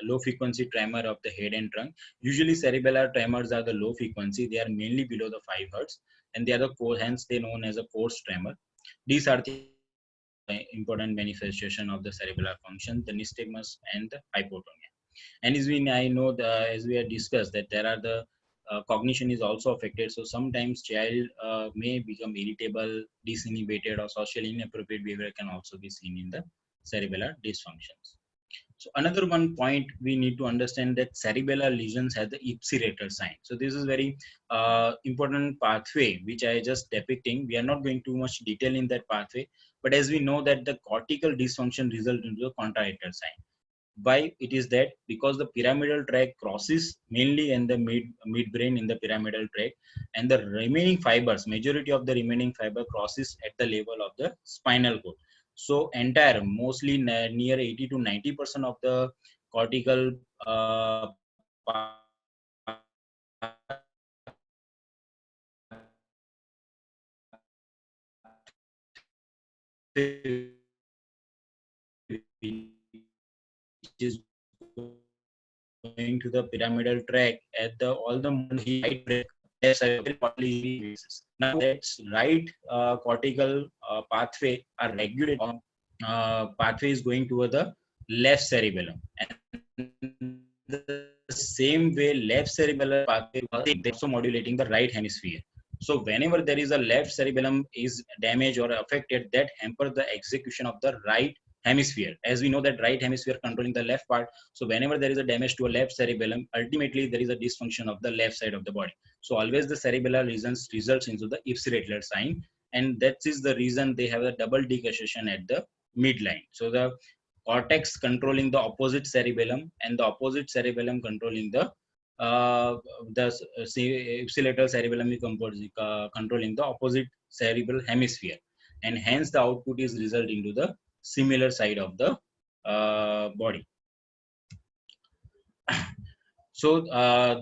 low frequency tremor of the head and trunk. Usually cerebellar tremors are the low frequency. They are mainly below the 5 Hertz, and they are the core, hence they known as a coarse tremor. These are the important manifestation of the cerebellar function, the nystagmus and the hypotonia. And as I know, as we have discussed, that there are the cognition is also affected. So sometimes child may become irritable, disinhibited, or socially inappropriate behavior can also be seen in the cerebellar dysfunctions. So another one point we need to understand that cerebellar lesions have the ipsilateral sign. So this is very important pathway which I just depicting. We are not going too much detail in that pathway, but as we know that the cortical dysfunction result into the contralateral sign. Why it is that? Because the pyramidal tract crosses mainly in the midbrain in the pyramidal tract, and the remaining fibers, majority of the remaining fiber crosses at the level of the spinal cord. So entire, mostly near 80 to 90% of the cortical is going to the pyramidal tract at the all the right basis. Now that's right cortical pathway are regulated. Pathway is going toward the left cerebellum, and the same way left cerebellar pathway is also modulating the right hemisphere. So whenever there is a left cerebellum is damaged or affected, that hampers the execution of the right hemisphere. As we know that right hemisphere controlling the left part. So whenever there is a damage to a left cerebellum, ultimately there is a dysfunction of the left side of the body. So always the cerebellar lesions results into the ipsilateral sign, and that is the reason they have a double decussation at the midline. So the cortex controlling the opposite cerebellum, and the opposite cerebellum controlling the ipsilateral cerebellum is controlling the opposite cerebral hemisphere, and hence the output is resulting to the similar side of the body. So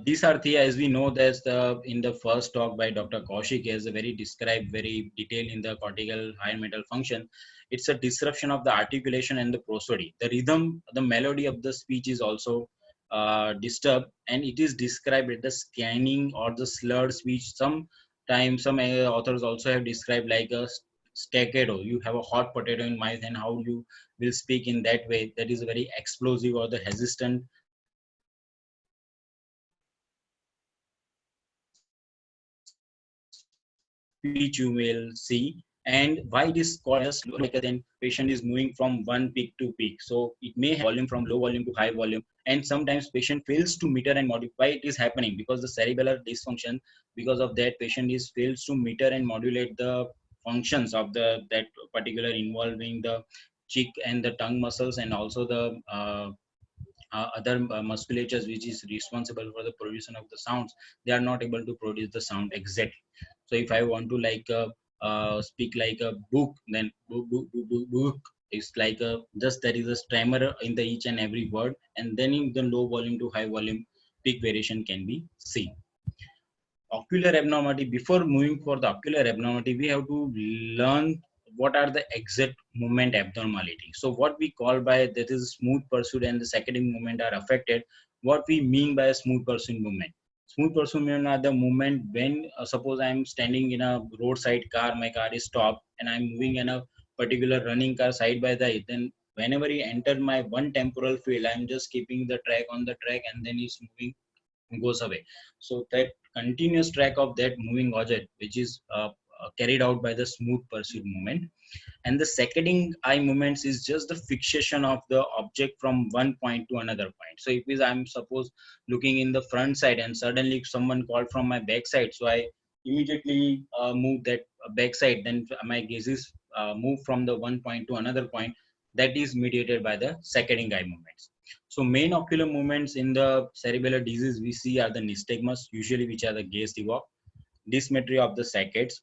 these are the, as we know, there's the in the first talk by Dr. Kaushik is a very described very detailed in the cortical higher mental function. It's a disruption of the articulation and the prosody. The rhythm, the melody of the speech is also disturbed, and it is described as the scanning or the slurred speech. Sometimes some authors also have described like a staccato. You have a hot potato in mouth, and how you will speak in that way, that is very explosive or the hesitant. Which you will see, and why this cause like then patient is moving from one peak to peak. So it may have volume from low volume to high volume, and sometimes patient fails to meter and modulate. Why it is happening? Because the cerebellar dysfunction, because of that patient is fails to meter and modulate the functions of the that particular involving the cheek and the tongue muscles, and also the other musculatures which is responsible for the production of the sounds. They are not able to produce the sound exactly. So if I want to like speak like a book, then book is like a just there is a tremor in the each and every word, and then in the low volume to high volume peak variation can be seen. Ocular abnormality. Before moving for the ocular abnormality, we have to learn what are the exact movement abnormality. So what we call by that is smooth pursuit and the secondary movement are affected. What we mean by a smooth pursuit movement? Smooth pursuit movement are the movement when suppose I am standing in a roadside car, my car is stopped, and I'm moving in a particular running car side by side, then whenever he enters my one temporal field, I'm just keeping the track on the track, and then he's moving, goes away. So that continuous track of that moving object, which is carried out by the smooth pursuit movement. And the seconding eye movements is just the fixation of the object from one point to another point. So if I'm suppose looking in the front side and suddenly someone called from my back side, so I immediately move that back side, then my gaze is move from the one point to another point. That is mediated by the seconding eye movements. So main ocular movements in the cerebellar disease we see are the nystagmus, usually which are the gaze evok, dysmetry of the saccades,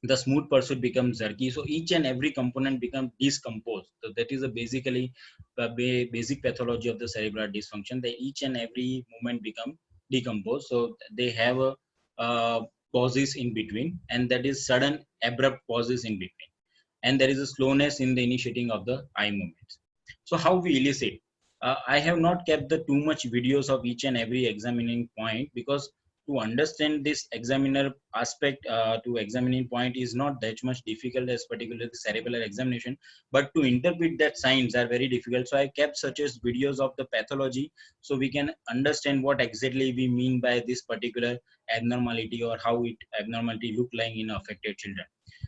the smooth pursuit becomes jerky. So each and every component becomes decomposed. So that is a basically the basic pathology of the cerebral dysfunction. That each and every movement become decomposed. So they have a pauses in between, and that is sudden abrupt pauses in between. And there is a slowness in the initiating of the eye movements. So how we elicit? I have not kept the too much videos of each and every examining point, because to understand this examiner aspect to examining point is not that much difficult as particularly the cerebral examination, but to interpret that signs are very difficult. So I kept such as videos of the pathology, so we can understand what exactly we mean by this particular abnormality, or how it abnormality look like in affected children.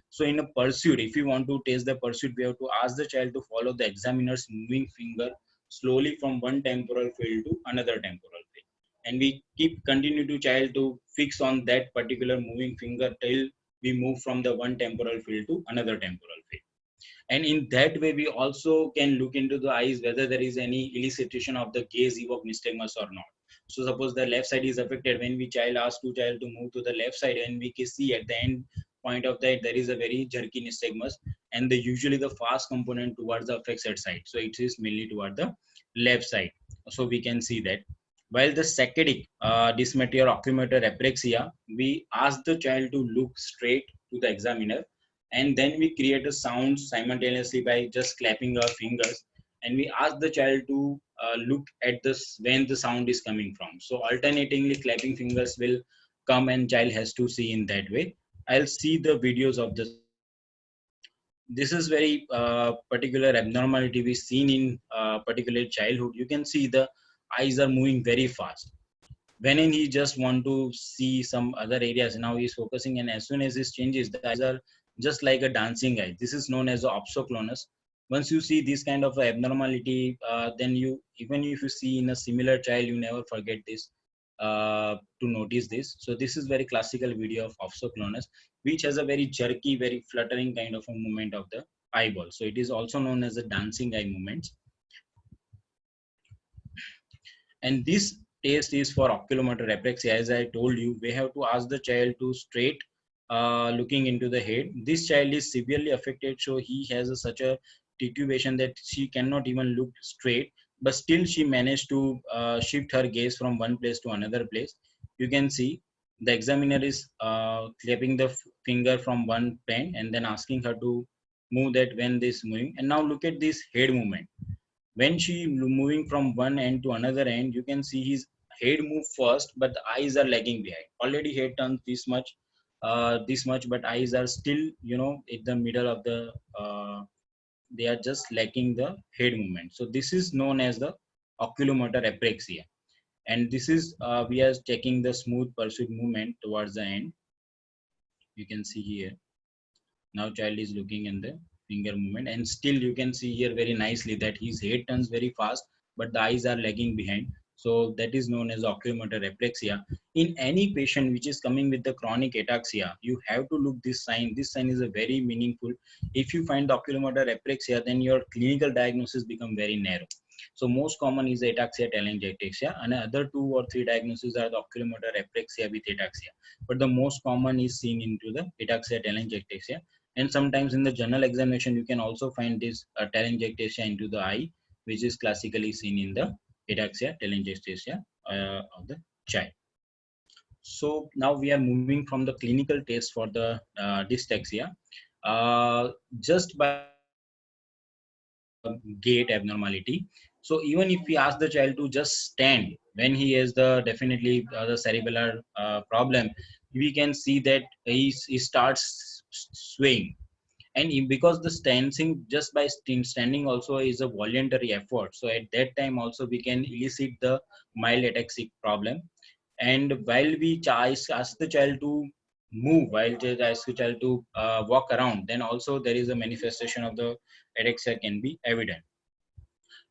So in a pursuit, if you want to test the pursuit, we have to ask the child to follow the examiner's moving finger slowly from one temporal field to another temporal field. And we continue to child to fix on that particular moving finger till we move from the one temporal field to another temporal field. And in that way, we also can look into the eyes whether there is any elicitation of the gaze evok nystagmus or not. So suppose the left side is affected, when we ask to child to move to the left side, and we can see at the end point of that there is a very jerky nystagmus, and usually the fast component towards the affected side. So it is mainly toward the left side. So we can see that. While the saccadic dysmetry or oculomotor apraxia, we ask the child to look straight to the examiner, and then we create a sound simultaneously by just clapping our fingers, and we ask the child to look at this when the sound is coming from. So alternatingly clapping fingers will come, and child has to see in that way. I'll see the videos of this. This is very particular abnormality we seen in particular childhood. You can see the eyes are moving very fast. When he just want to see some other areas, now he's focusing, and as soon as this changes, the eyes are just like a dancing eye. This is known as the opsoclonus. Once you see this kind of abnormality, then you, even if you see in a similar child, you never forget this to notice this. So this is very classical video of opsoclonus, which has a very jerky, very fluttering kind of a movement of the eyeball. So it is also known as the dancing eye movements. And this test is for oculomotor apraxia. As I told you, we have to ask the child to straight looking into the head. This child is severely affected, so he has such a titubation that she cannot even look straight, but still she managed to shift her gaze from one place to another place. You can see the examiner is clapping the finger from one pen and then asking her to move that when this moving. And now look at this head movement. When she moving from one end to another end, you can see his head move first, but the eyes are lagging behind. Already head turns this much, but eyes are still, you know, in the middle of the, they are just lacking the head movement. So this is known as the oculomotor apraxia. And this is, we are checking the smooth pursuit movement towards the end. You can see here. Now child is looking in the finger movement, and still you can see here very nicely that his head turns very fast, but the eyes are lagging behind. So that is known as oculomotor apraxia. In any patient which is coming with the chronic ataxia, you have to look this sign. This sign is a very meaningful. If you find the oculomotor apraxia, then your clinical diagnosis become very narrow. So most common is ataxia telangiectasia, and other 2 or 3 diagnoses are the oculomotor apraxia with ataxia. But the most common is seen into the ataxia telangiectasia. And sometimes in the general examination, you can also find this telangiectasia into the eye, which is classically seen in the ataxia telangiectasia of the child. So now we are moving from the clinical test for the dystaxia. Just by gait abnormality. So even if we ask the child to just stand when he has the definitely the cerebellar problem, we can see that he starts swaying. And because the standing, just by standing also is a voluntary effort, so at that time also we can elicit the mild ataxic problem. And while we ask the child to move, while just ask the child to walk around, then also there is a manifestation of the ataxia can be evident.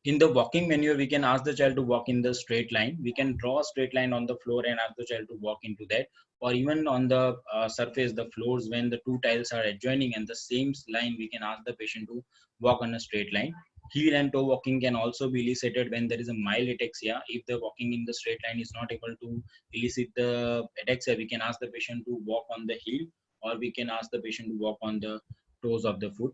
In the walking maneuver, we can ask the child to walk in the straight line. We can draw a straight line on the floor and ask the child to walk into that, or even on the surface, the floors, when the two tiles are adjoining and the same line, we can ask the patient to walk on a straight line. Heel and toe walking can also be elicited when there is a mild ataxia. If the walking in the straight line is not able to elicit the ataxia, we can ask the patient to walk on the heel, or we can ask the patient to walk on the toes of the foot.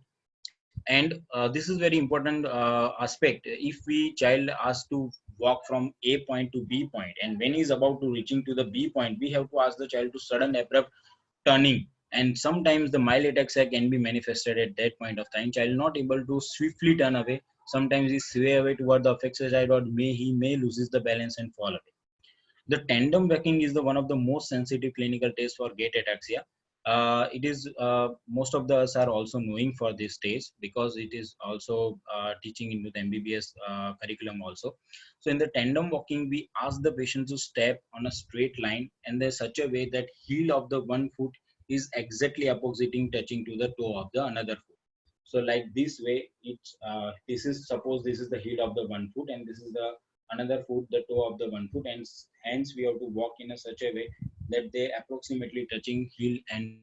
And this is very important aspect. If we child asked to walk from A point to B point, and when he's about to reaching to the B point, we have to ask the child to sudden abrupt turning. And sometimes the mild ataxia can be manifested at that point of time. Child not able to swiftly turn away. Sometimes he sway away toward the affected side, or he may loses the balance and fall away. The tandem walking is the one of the most sensitive clinical tests for gait ataxia. It is most of the us are also knowing for this test, because it is also teaching into the MBBS curriculum also. So in the tandem walking, we ask the patient to step on a straight line, and there's such a way that heel of the one foot is exactly oppositing, touching to the toe of the another foot. So like this way, it's this is, suppose this is the heel of the one foot, and this is the another foot, the toe of the one foot, and hence we have to walk in a such a way that they approximately touching heel. And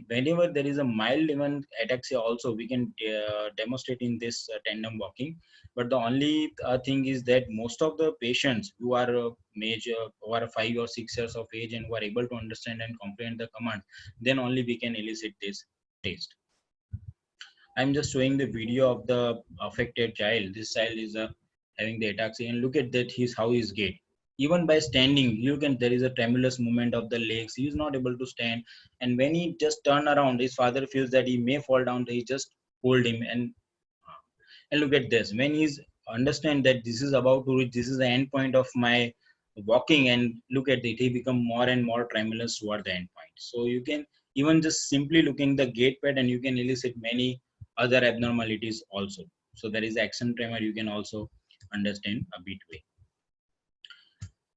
whenever there is a mild even ataxia also, we can demonstrate in this tandem walking. But the only thing is that most of the patients who are major, who are 5 or 6 years of age and who are able to understand and comprehend the command, then only we can elicit this test. I'm just showing the video of the affected child. This child is having the ataxia, and look at that, how his gait. Even by standing, you can, there is a tremulous movement of the legs. He is not able to stand, and when he just turn around, his father feels that he may fall down. He just hold him, and look at this. When he's understand that this is about to reach, this is the end point of my walking, and look at it, he become more and more tremulous toward the end point. So you can even just simply looking the gait pattern, you can elicit many other abnormalities also. So there is action tremor, you can also understand a bit way.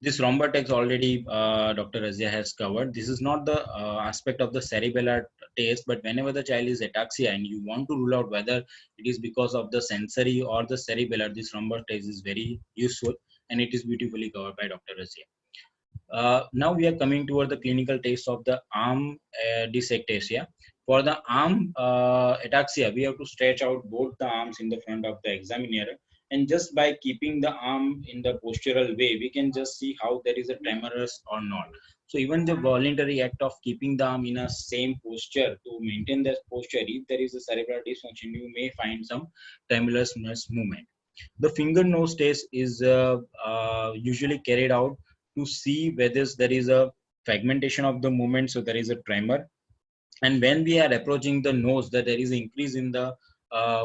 This Romberg already Dr. Razia has covered. This is not the aspect of the cerebellar test, but whenever the child is ataxia and you want to rule out whether it is because of the sensory or the cerebellar, this Romberg test is very useful, and it is beautifully covered by Dr. Razia. Now we are coming toward the clinical test of the arm dysectasia. For the arm ataxia, we have to stretch out both the arms in the front of the examiner, and just by keeping the arm in the postural way, we can just see how there is a tremorous or not. So even the voluntary act of keeping the arm in a same posture, to maintain that posture, if there is a cerebral dysfunction, you may find some tremulousness movement. The finger nose test is usually carried out to see whether there is a fragmentation of the movement, so there is a tremor. And when we are approaching the nose, that there is an increase in the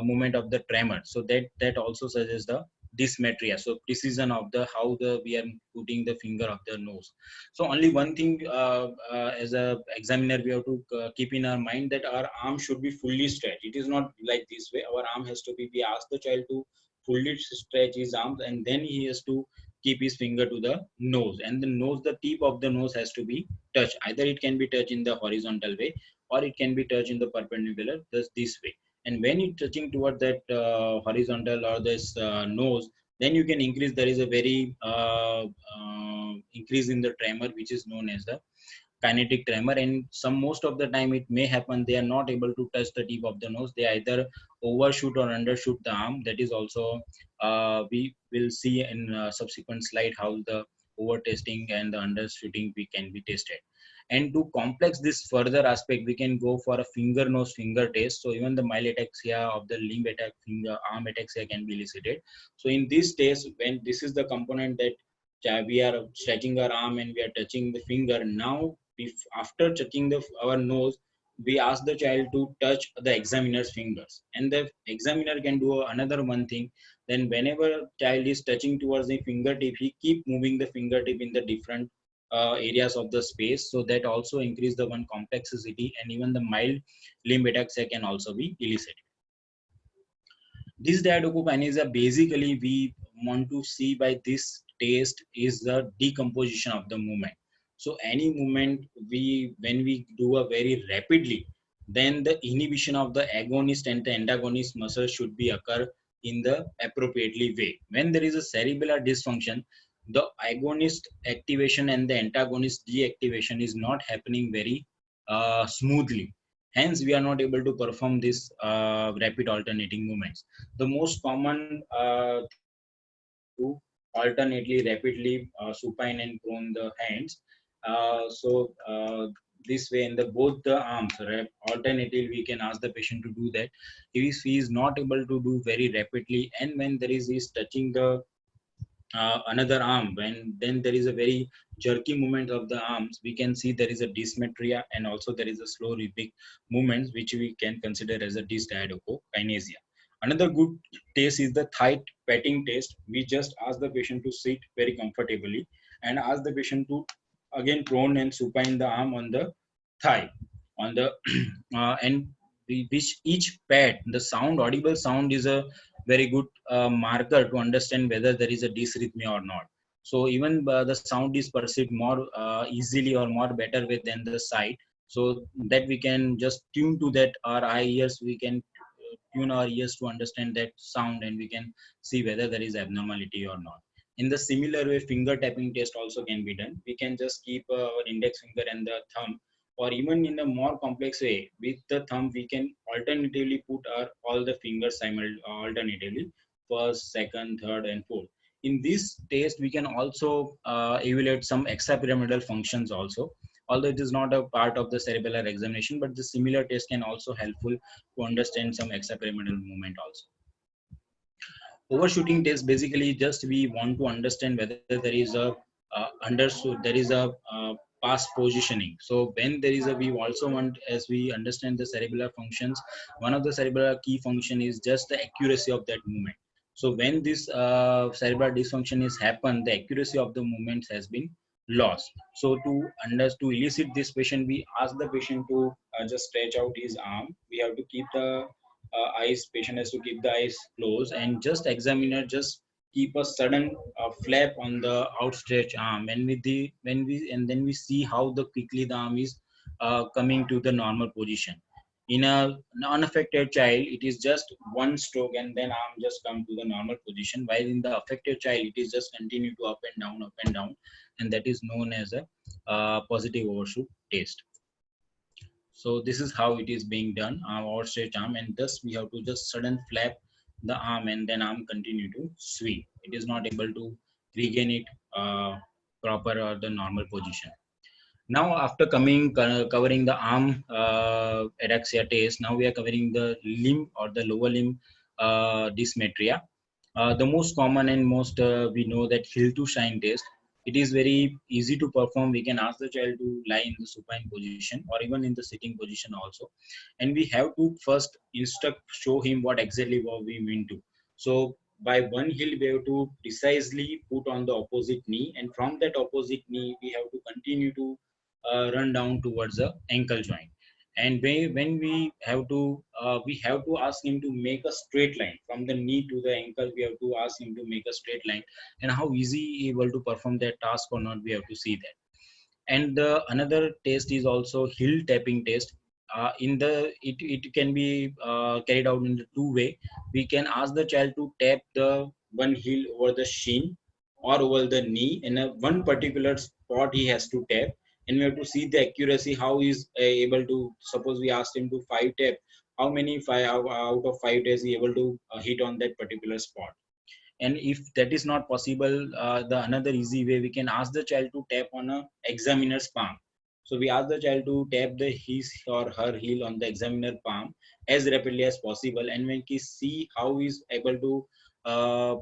movement of the tremor, so that also suggests the dysmetria, so precision of the how the we are putting the finger of the nose. So only one thing as a examiner we have to keep in our mind, that our arm should be fully stretched. It is not like this way. Our arm has to be, we ask the child to fully stretch his arms, and then he has to keep his finger to the nose, and the nose, the tip of the nose has to be touched. Either it can be touched in the horizontal way, or it can be touched in the perpendicular, thus this way. And when it's touching toward that horizontal or this nose, then you can increase, there is a very increase in the tremor, which is known as the kinetic tremor. And most of the time it may happen they are not able to touch the tip of the nose. They either overshoot or undershoot the arm. That is also we will see in subsequent slide how the over testing and the undershooting can be tested. And to complex this further aspect, we can go for a finger nose finger test. So even the mild ataxia of the limb attack, finger arm ataxia can be elicited. So in this test, when this is the component that we are stretching our arm and we are touching the finger. Now, if after touching our nose, we ask the child to touch the examiner's fingers, and the examiner can do another one thing. Then whenever child is touching towards the fingertip, he keep moving the fingertip in the different areas of the space, so that also increase the one complexity, and even the mild limb ataxia can also be elicited. This diadochokinesia, basically we want to see by this test is the decomposition of the movement. So any movement when we do a very rapidly, then the inhibition of the agonist and the antagonist muscle should be occur in the appropriately way. When there is a cerebellar dysfunction, the agonist activation and the antagonist deactivation is not happening very smoothly. Hence, we are not able to perform this rapid alternating movements. The most common to alternately rapidly supine and prone the hands. This way in the both the arms, right? Alternatively, we can ask the patient to do that. If he is not able to do very rapidly, and when there is touching the another arm, then there is a very jerky movement of the arms, we can see there is a dysmetria, and also there is a slow rhythmic movements which we can consider as a dysdiadochokinesia. Another good test is the thigh patting test. We just ask the patient to sit very comfortably and ask the patient to again prone and supine the arm on the thigh on the and which each pat, the sound, audible sound is a very good marker to understand whether there is a dysrhythmia or not. So even the sound is perceived more easily or more better with than the sight, so that we can just tune to that our eye ears, we can tune our ears to understand that sound, and we can see whether there is abnormality or not. In the similar way, finger tapping test also can be done. We can just keep our index finger and the thumb, or even in a more complex way, with the thumb we can alternatively put all the fingers alternatively, first, second, third, and fourth. In this test, we can also evaluate some extrapyramidal functions also, although it is not a part of the cerebellar examination, but the similar test can also helpful to understand some extrapyramidal movement also. Overshooting test, basically just we want to understand whether there is a past positioning. So when there is a, we also want, as we understand the cerebellar functions, one of the cerebellar key function is just the accuracy of that movement. So when this cerebral dysfunction is happened, the accuracy of the movements has been lost. So to elicit this patient, we ask the patient to just stretch out his arm. We have to keep the patient has to keep the eyes closed, and just examiner just keep a sudden flap on the outstretched arm, and then we see how quickly the arm is coming to the normal position. In an unaffected child, it is just one stroke and then arm just come to the normal position, while in the affected child, it is just continue to up and down, and that is known as a positive overshoot test. So this is how it is being done, outstretched arm, and thus we have to just sudden flap the arm and then arm continue to sweep. It is not able to regain it proper or the normal position. Now after covering the arm ataxia test, now we are covering the limb or the lower limb dysmetria. The most common and most we know that hill to shine test. It is very easy to perform. We can ask the child to lie in the supine position or even in the sitting position also. And we have to first show him what exactly what we mean to. So by one heel, we have to precisely put on the opposite knee. And from that opposite knee, we have to continue to run down towards the ankle joint. And when we have to ask him to make a straight line from the knee to the ankle. We have to ask him to make a straight line, and how easy he able to perform that task or not, we have to see that. And another test is also heel tapping test. It can be carried out in the two way. We can ask the child to tap the one heel over the shin or over the knee in a one particular spot he has to tap, and we have to see the accuracy, how is able to, suppose we asked him to 5 tap, how many out of 5 days he able to hit on that particular spot. And if that is not possible, the another easy way, we can ask the child to tap on a examiner's palm. So we ask the child to tap his or her heel on the examiner palm as rapidly as possible, and when he see how he is able to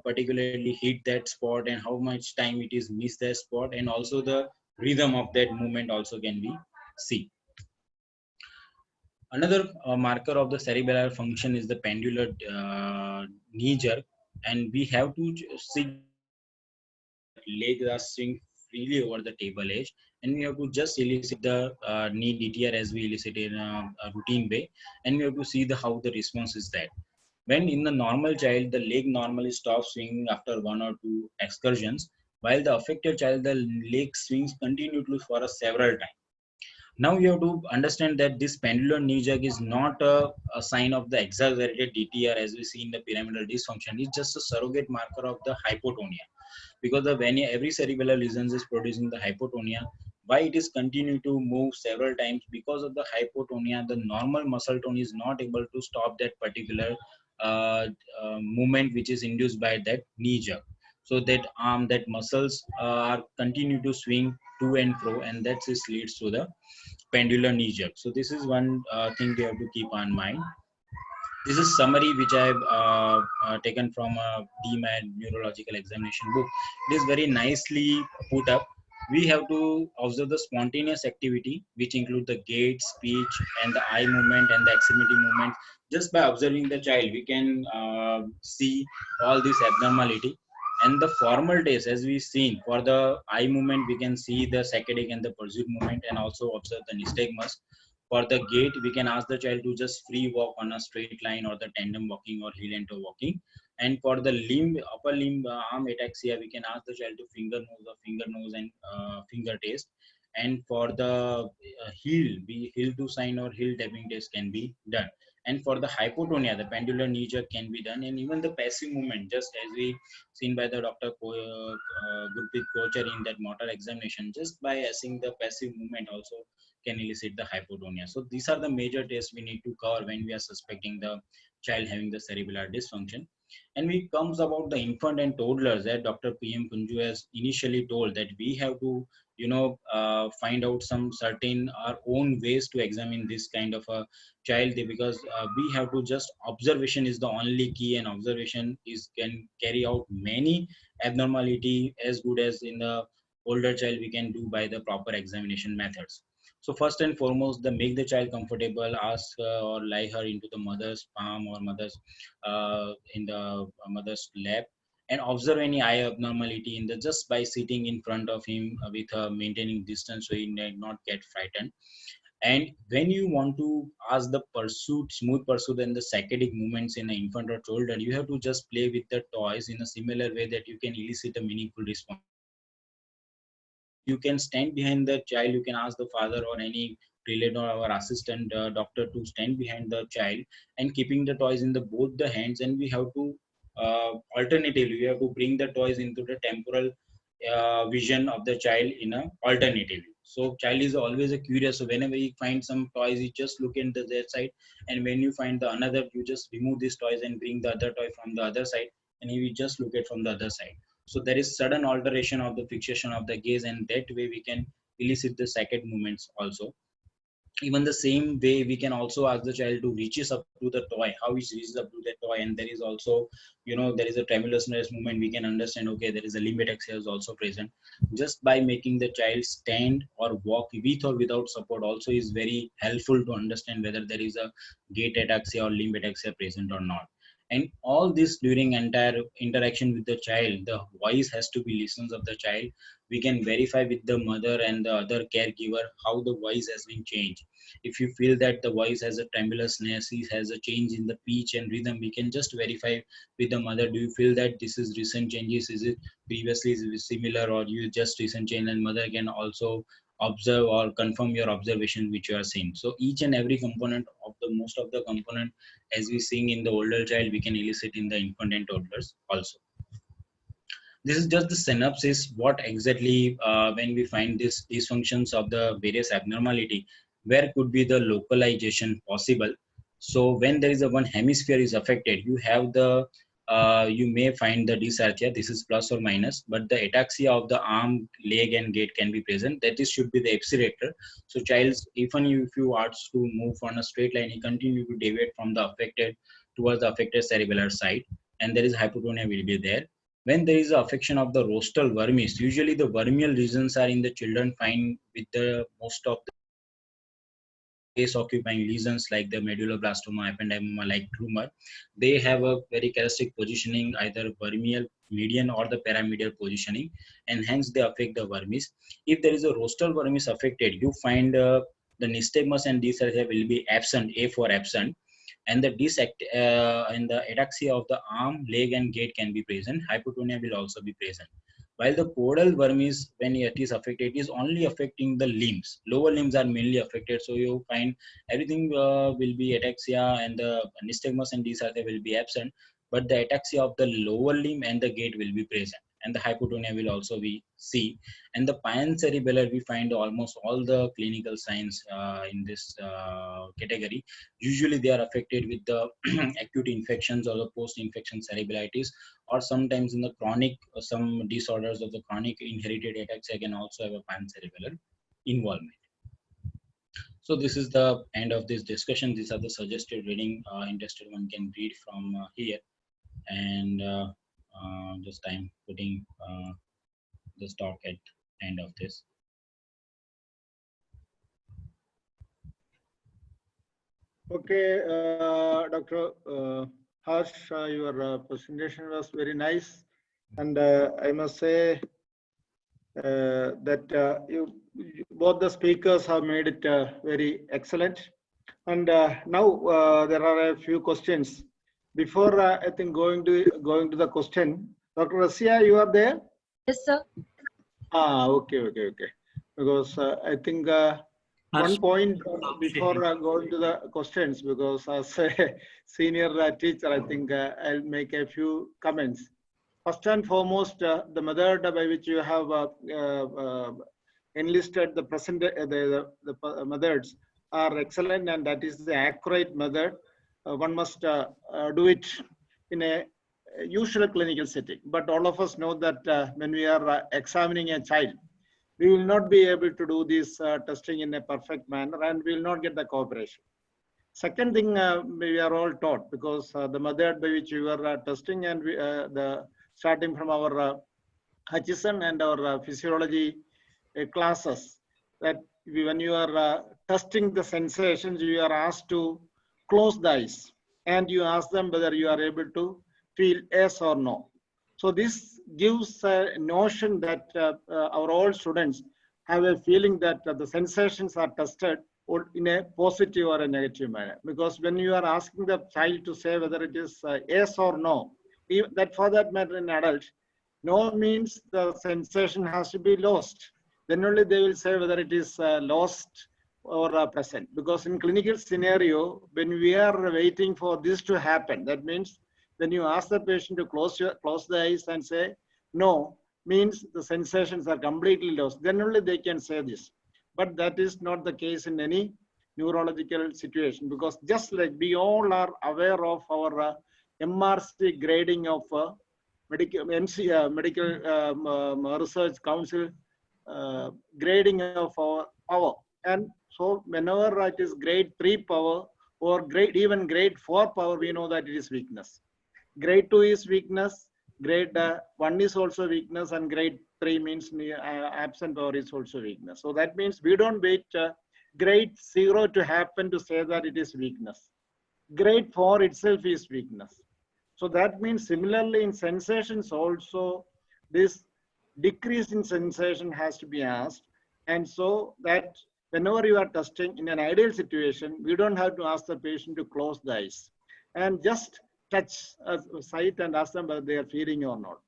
particularly hit that spot and how much time it is miss that spot, and also the rhythm of that movement also can be seen. Another marker of the cerebellar function is the pendular knee jerk, and we have to see legs are swing freely over the table edge, and we have to just elicit the knee DTR as we elicit in a routine way, and we have to see how the response is that. When in the normal child, the leg normally stops swinging after 1 or 2 excursions, while the affected child, the leg swings continuously for several times. Now you have to understand that this pendular knee jerk is not a sign of the exaggerated DTR as we see in the pyramidal dysfunction. It's just a surrogate marker of the hypotonia, because every cerebellar lesion is producing the hypotonia. Why it is continuing to move several times? Because of the hypotonia, the normal muscle tone is not able to stop that particular movement which is induced by that knee jerk. So that arm, that muscles are continue to swing to and fro, and that leads to the pendular knee jerk. So this is one thing we have to keep on mind. This is summary which I have taken from a DMAT neurological examination book. It is very nicely put up. We have to observe the spontaneous activity, which include the gait, speech, and the eye movement and the extremity movement. Just by observing the child, we can see all this abnormality. And the formal test, as we've seen, for the eye movement, we can see the saccadic and the pursuit movement, and also observe the nystagmus. For the gait, we can ask the child to just free walk on a straight line, or the tandem walking, or heel and toe walking. And for the limb, upper limb arm ataxia, we can ask the child to finger nose and finger test. And for the heel to sign or heel tapping test can be done. And for the hypotonia, the pendular knee jerk can be done, and even the passive movement, just as we seen by the Dr. Gurpreet Kochar in that motor examination, just by assessing the passive movement also can elicit the hypotonia. So these are the major tests we need to cover when we are suspecting the child having the cerebellar dysfunction. And when it comes about the infant and toddlers, that Dr. P.M. Kunju has initially told that we have to, find out some certain our own ways to examine this kind of a child, because we have to just observation is the only key, and observation can carry out many abnormality as good as in the older child we can do by the proper examination methods. So first and foremost, make the child comfortable, ask or lie her into the mother's palm or mother's in the mother's lap, and observe any eye abnormality in the just by sitting in front of him with maintaining distance so he may not get frightened. And when you want to ask the smooth pursuit and the saccadic movements in the infant or toddler, you have to just play with the toys in a similar way that you can elicit a meaningful response. You can stand behind the child, you can ask the father or any relative or our assistant doctor to stand behind the child and keeping the toys in both the hands, and we have to alternatively, we have to bring the toys into the temporal vision of the child in a alternatively. So child is always a curious, so whenever you find some toys, you just look into their side, and when you find the another, you just remove these toys and bring the other toy from the other side, and he will just look at from the other side. So there is sudden alteration of the fixation of the gaze, and that way we can elicit the saccade movements also. Even the same way, we can also ask the child to reaches up to the toy, how he reaches up to the toy, and there is also, there is a tremulousness movement. We can understand, okay, there is a limb ataxia is also present. Just by making the child stand or walk with or without support also is very helpful to understand whether there is a gait ataxia or limb ataxia present or not. And all this during entire interaction with the child, the voice has to be listens of the child. We can verify with the mother and the other caregiver how the voice has been changed. If you feel that the voice has a tremulousness, it has a change in the pitch and rhythm, we can just verify with the mother, do you feel that this is recent changes, is it previously similar, or you just recent change, and mother can also observe or confirm your observation which you are seeing. So each and every component of most of the component as we seeing in the older child, we can elicit in the infant and toddlers also. This is just the synopsis, what exactly when we find these dysfunctions of the various abnormality, where could be the localization possible. So when there is a one hemisphere is affected, you have the you may find the dysarthria, this is plus or minus, but the ataxia of the arm, leg and gait can be present. That is should be the ipsirector. So child's, even if you ask to move on a straight line, he continue to deviate from the affected towards the affected cerebellar side, and there is hypotonia will be there. When there is affection of the rostral vermis, usually the vermial regions are in the children find with the most of the space occupying lesions like the medulloblastoma, ependymoma like tumor, they have a very characteristic positioning, either vermial, median or the paramedial positioning, and hence they affect the vermis. If there is a rostral vermis affected, you find the nystagmus and dysarthria will be absent, A for absent, and the and the ataxia of the arm, leg and gait can be present. Hypotonia will also be present. While the caudal vermis, when it is affected, it is only affecting the limbs. Lower limbs are mainly affected, so you find everything will be ataxia, and the nystagmus and dysarthria will be absent, but the ataxia of the lower limb and the gait will be present, and the hypotonia will also be seen. And the pancerebellar, we find almost all the clinical signs in this category. Usually they are affected with the acute infections or the post-infection cerebellitis, or sometimes in the chronic, some disorders of the chronic inherited ataxia can also have a pancerebellar involvement. So this is the end of this discussion. These are the suggested reading interested one can read from here. And just I'm putting this talk at end of this. Okay, Dr. Harsh, your presentation was very nice, and I must say that both the speakers have made it very excellent. And now there are a few questions. Before I think going to the question, Dr. Rasia, you are there? Yes, sir. Okay. Because I think one point before going to the questions, because as a senior teacher, I think I'll make a few comments. First and foremost, the method by which you have enlisted the present the methods are excellent, and that is the accurate method. One must do it in a usual clinical setting. But all of us know that when we are examining a child, we will not be able to do this testing in a perfect manner, and we will not get the cooperation. Second thing, we are all taught, because the method by which we are testing, and starting from our Hutchison and our physiology classes, that when you are testing the sensations, you are asked to close the eyes, and you ask them whether you are able to feel yes or no. So this gives a notion that our all students have a feeling that the sensations are tested in a positive or a negative manner. Because when you are asking the child to say whether it is yes or no, that for that matter in adults, no means the sensation has to be lost. Then only they will say whether it is lost or present. Because in clinical scenario, when we are waiting for this to happen, that means when you ask the patient to close the eyes and say no, means the sensations are completely lost. Then only they can say this. But that is not the case in any neurological situation, because just like we all are aware of our MRC grading of medical research council grading of our power, and so whenever it is grade 3 power or even grade 4 power, we know that it is weakness. Grade 2 is weakness, grade 1 is also weakness, and grade 3 means absent power is also weakness. So that means we don't wait grade 0 to happen to say that it is weakness. Grade 4 itself is weakness. So that means similarly in sensations also, this decrease in sensation has to be asked. And so that whenever you are testing in an ideal situation, we don't have to ask the patient to close the eyes and just touch a site and ask them whether they are feeling or not.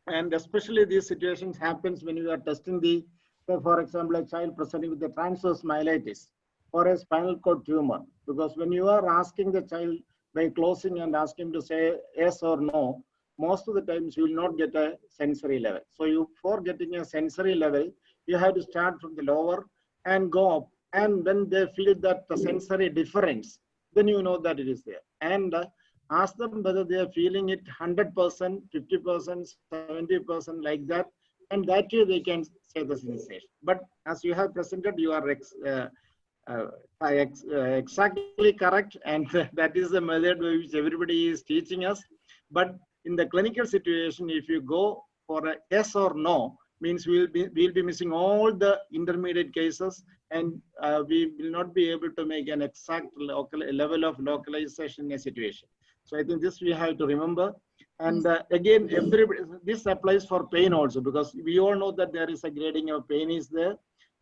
And especially these situations happens when you are testing the, for example, a child presenting with the transverse myelitis or a spinal cord tumor. Because when you are asking the child by closing and asking him to say yes or no, most of the times you will not get a sensory level. So for getting a sensory level, you have to start from the lower and go up. And when they feel that the sensory difference, then you know that it is there. And ask them whether they are feeling it 100%, 50%, 70% like that. And that way they can say the sensation. But as you have presented, you are exactly correct, and that is the method which everybody is teaching us. But in the clinical situation, if you go for a yes or no, means we'll be missing all the intermediate cases, and we will not be able to make an exact level of localization in a situation. So I think this we have to remember. And again, this applies for pain also, because we all know that there is a grading of pain is there.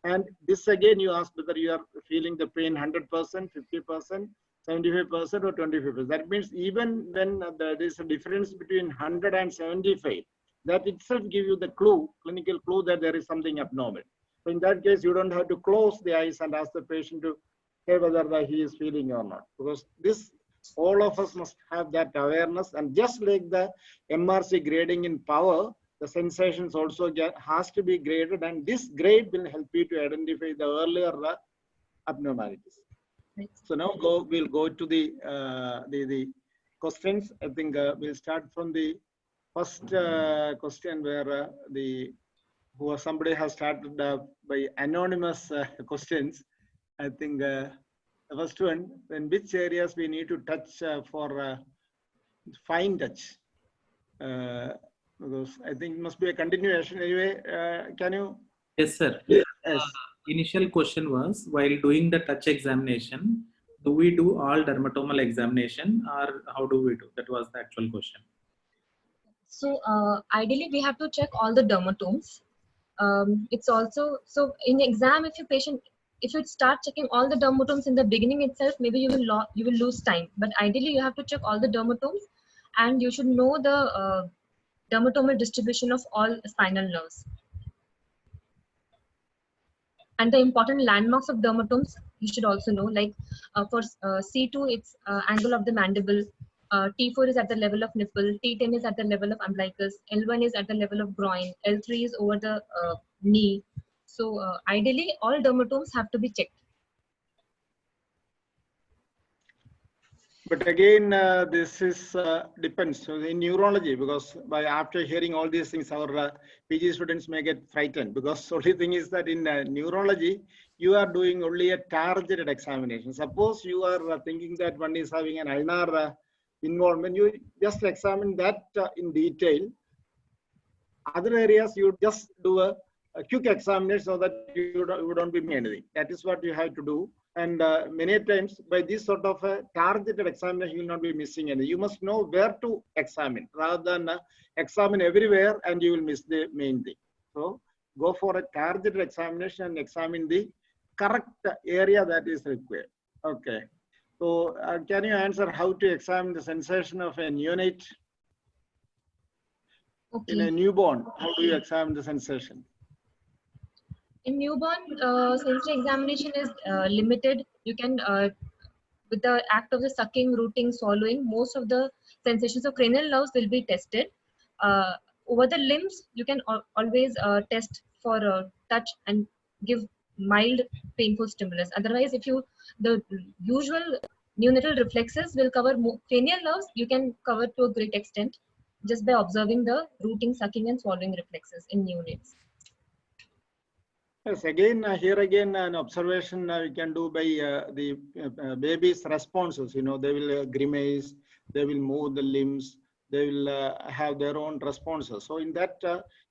And this again, you ask whether you are feeling the pain 100%, 50%, 75% or 25%. That means even when there is a difference between 100 and 75, that itself gives you the clue, clinical clue, that there is something abnormal. So in that case, you don't have to close the eyes and ask the patient to say whether he is feeling or not, because this, all of us must have that awareness. And just like the MRC grading in power, the sensations also has to be graded, and this grade will help you to identify the earlier abnormalities. Right. So now we'll go to the questions. I think we'll start from the first question, where somebody has started by anonymous questions. I think the first one, in which areas we need to touch for fine touch? Because I think it must be a continuation. Anyway, can you? Yes, sir. Yes. Initial question was, while doing the touch examination, do we do all dermatomal examination, or how do we do? That was the actual question. So ideally, we have to check all the dermatomes. It's also, so in exam, if you start checking all the dermatomes in the beginning itself, maybe you will lose time. But ideally, you have to check all the dermatomes, and you should know the dermatomal distribution of all spinal nerves. And the important landmarks of dermatomes, you should also know, like for C2, it's angle of the mandible, T4 is at the level of nipple, T10 is at the level of umbilicus, L1 is at the level of groin, L3 is over the knee. So ideally, all dermatomes have to be checked. But again, this is depends. So in neurology, because after hearing all these things, our PG students may get frightened, because only thing is that in neurology, you are doing only a targeted examination. Suppose you are thinking that one is having an ulnar involvement, you just examine that in detail. Other areas, you just do a quick examination so that you don't be missing anything. That is what you have to do. And many times by this sort of a targeted examination, you will not be missing anything. You must know where to examine rather than examine everywhere and you will miss the main thing. So go for a targeted examination and examine the correct area that is required. Okay. So can you answer how to examine the sensation of a neonate? Okay. In a newborn, how do you examine the sensation? In newborn, sensory examination is limited. You can, with the act of the sucking, rooting, swallowing, most of the sensations of cranial nerves will be tested. Over the limbs, you can always test for touch and give mild painful stimulus. Otherwise, if the usual neonatal reflexes will cover cranial nerves, you can cover to a great extent just by observing the rooting, sucking, and swallowing reflexes in neonates. Yes, again, here again, an observation we can do by the baby's responses. You know, they will grimace, they will move the limbs, they will have their own responses. So in that,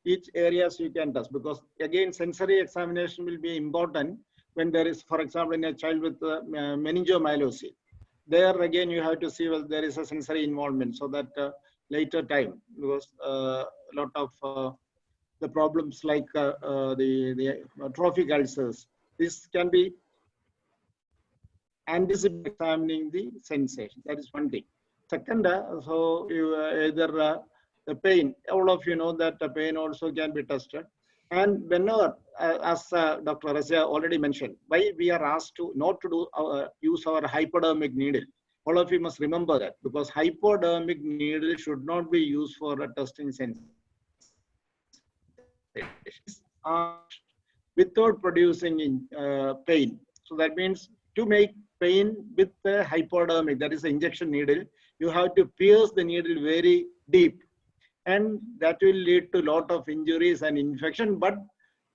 each areas you can test, because again, sensory examination will be important when there is, for example, in a child with meningomyelocele. There again, you have to see whether there is a sensory involvement, so that later time, because a lot of the problems like the trophic ulcers, this can be anticipated examining the sensation. That is one thing. Second, so you either the pain, all of you know that the pain also can be tested. And whenever, as Dr. Razia already mentioned, why we are asked to not to do use our hypodermic needle. All of you must remember that, because hypodermic needle should not be used for testing sensation. Without producing pain. So that means to make pain with the hypodermic, that is the injection needle, you have to pierce the needle very deep, and that will lead to a lot of injuries and infection, but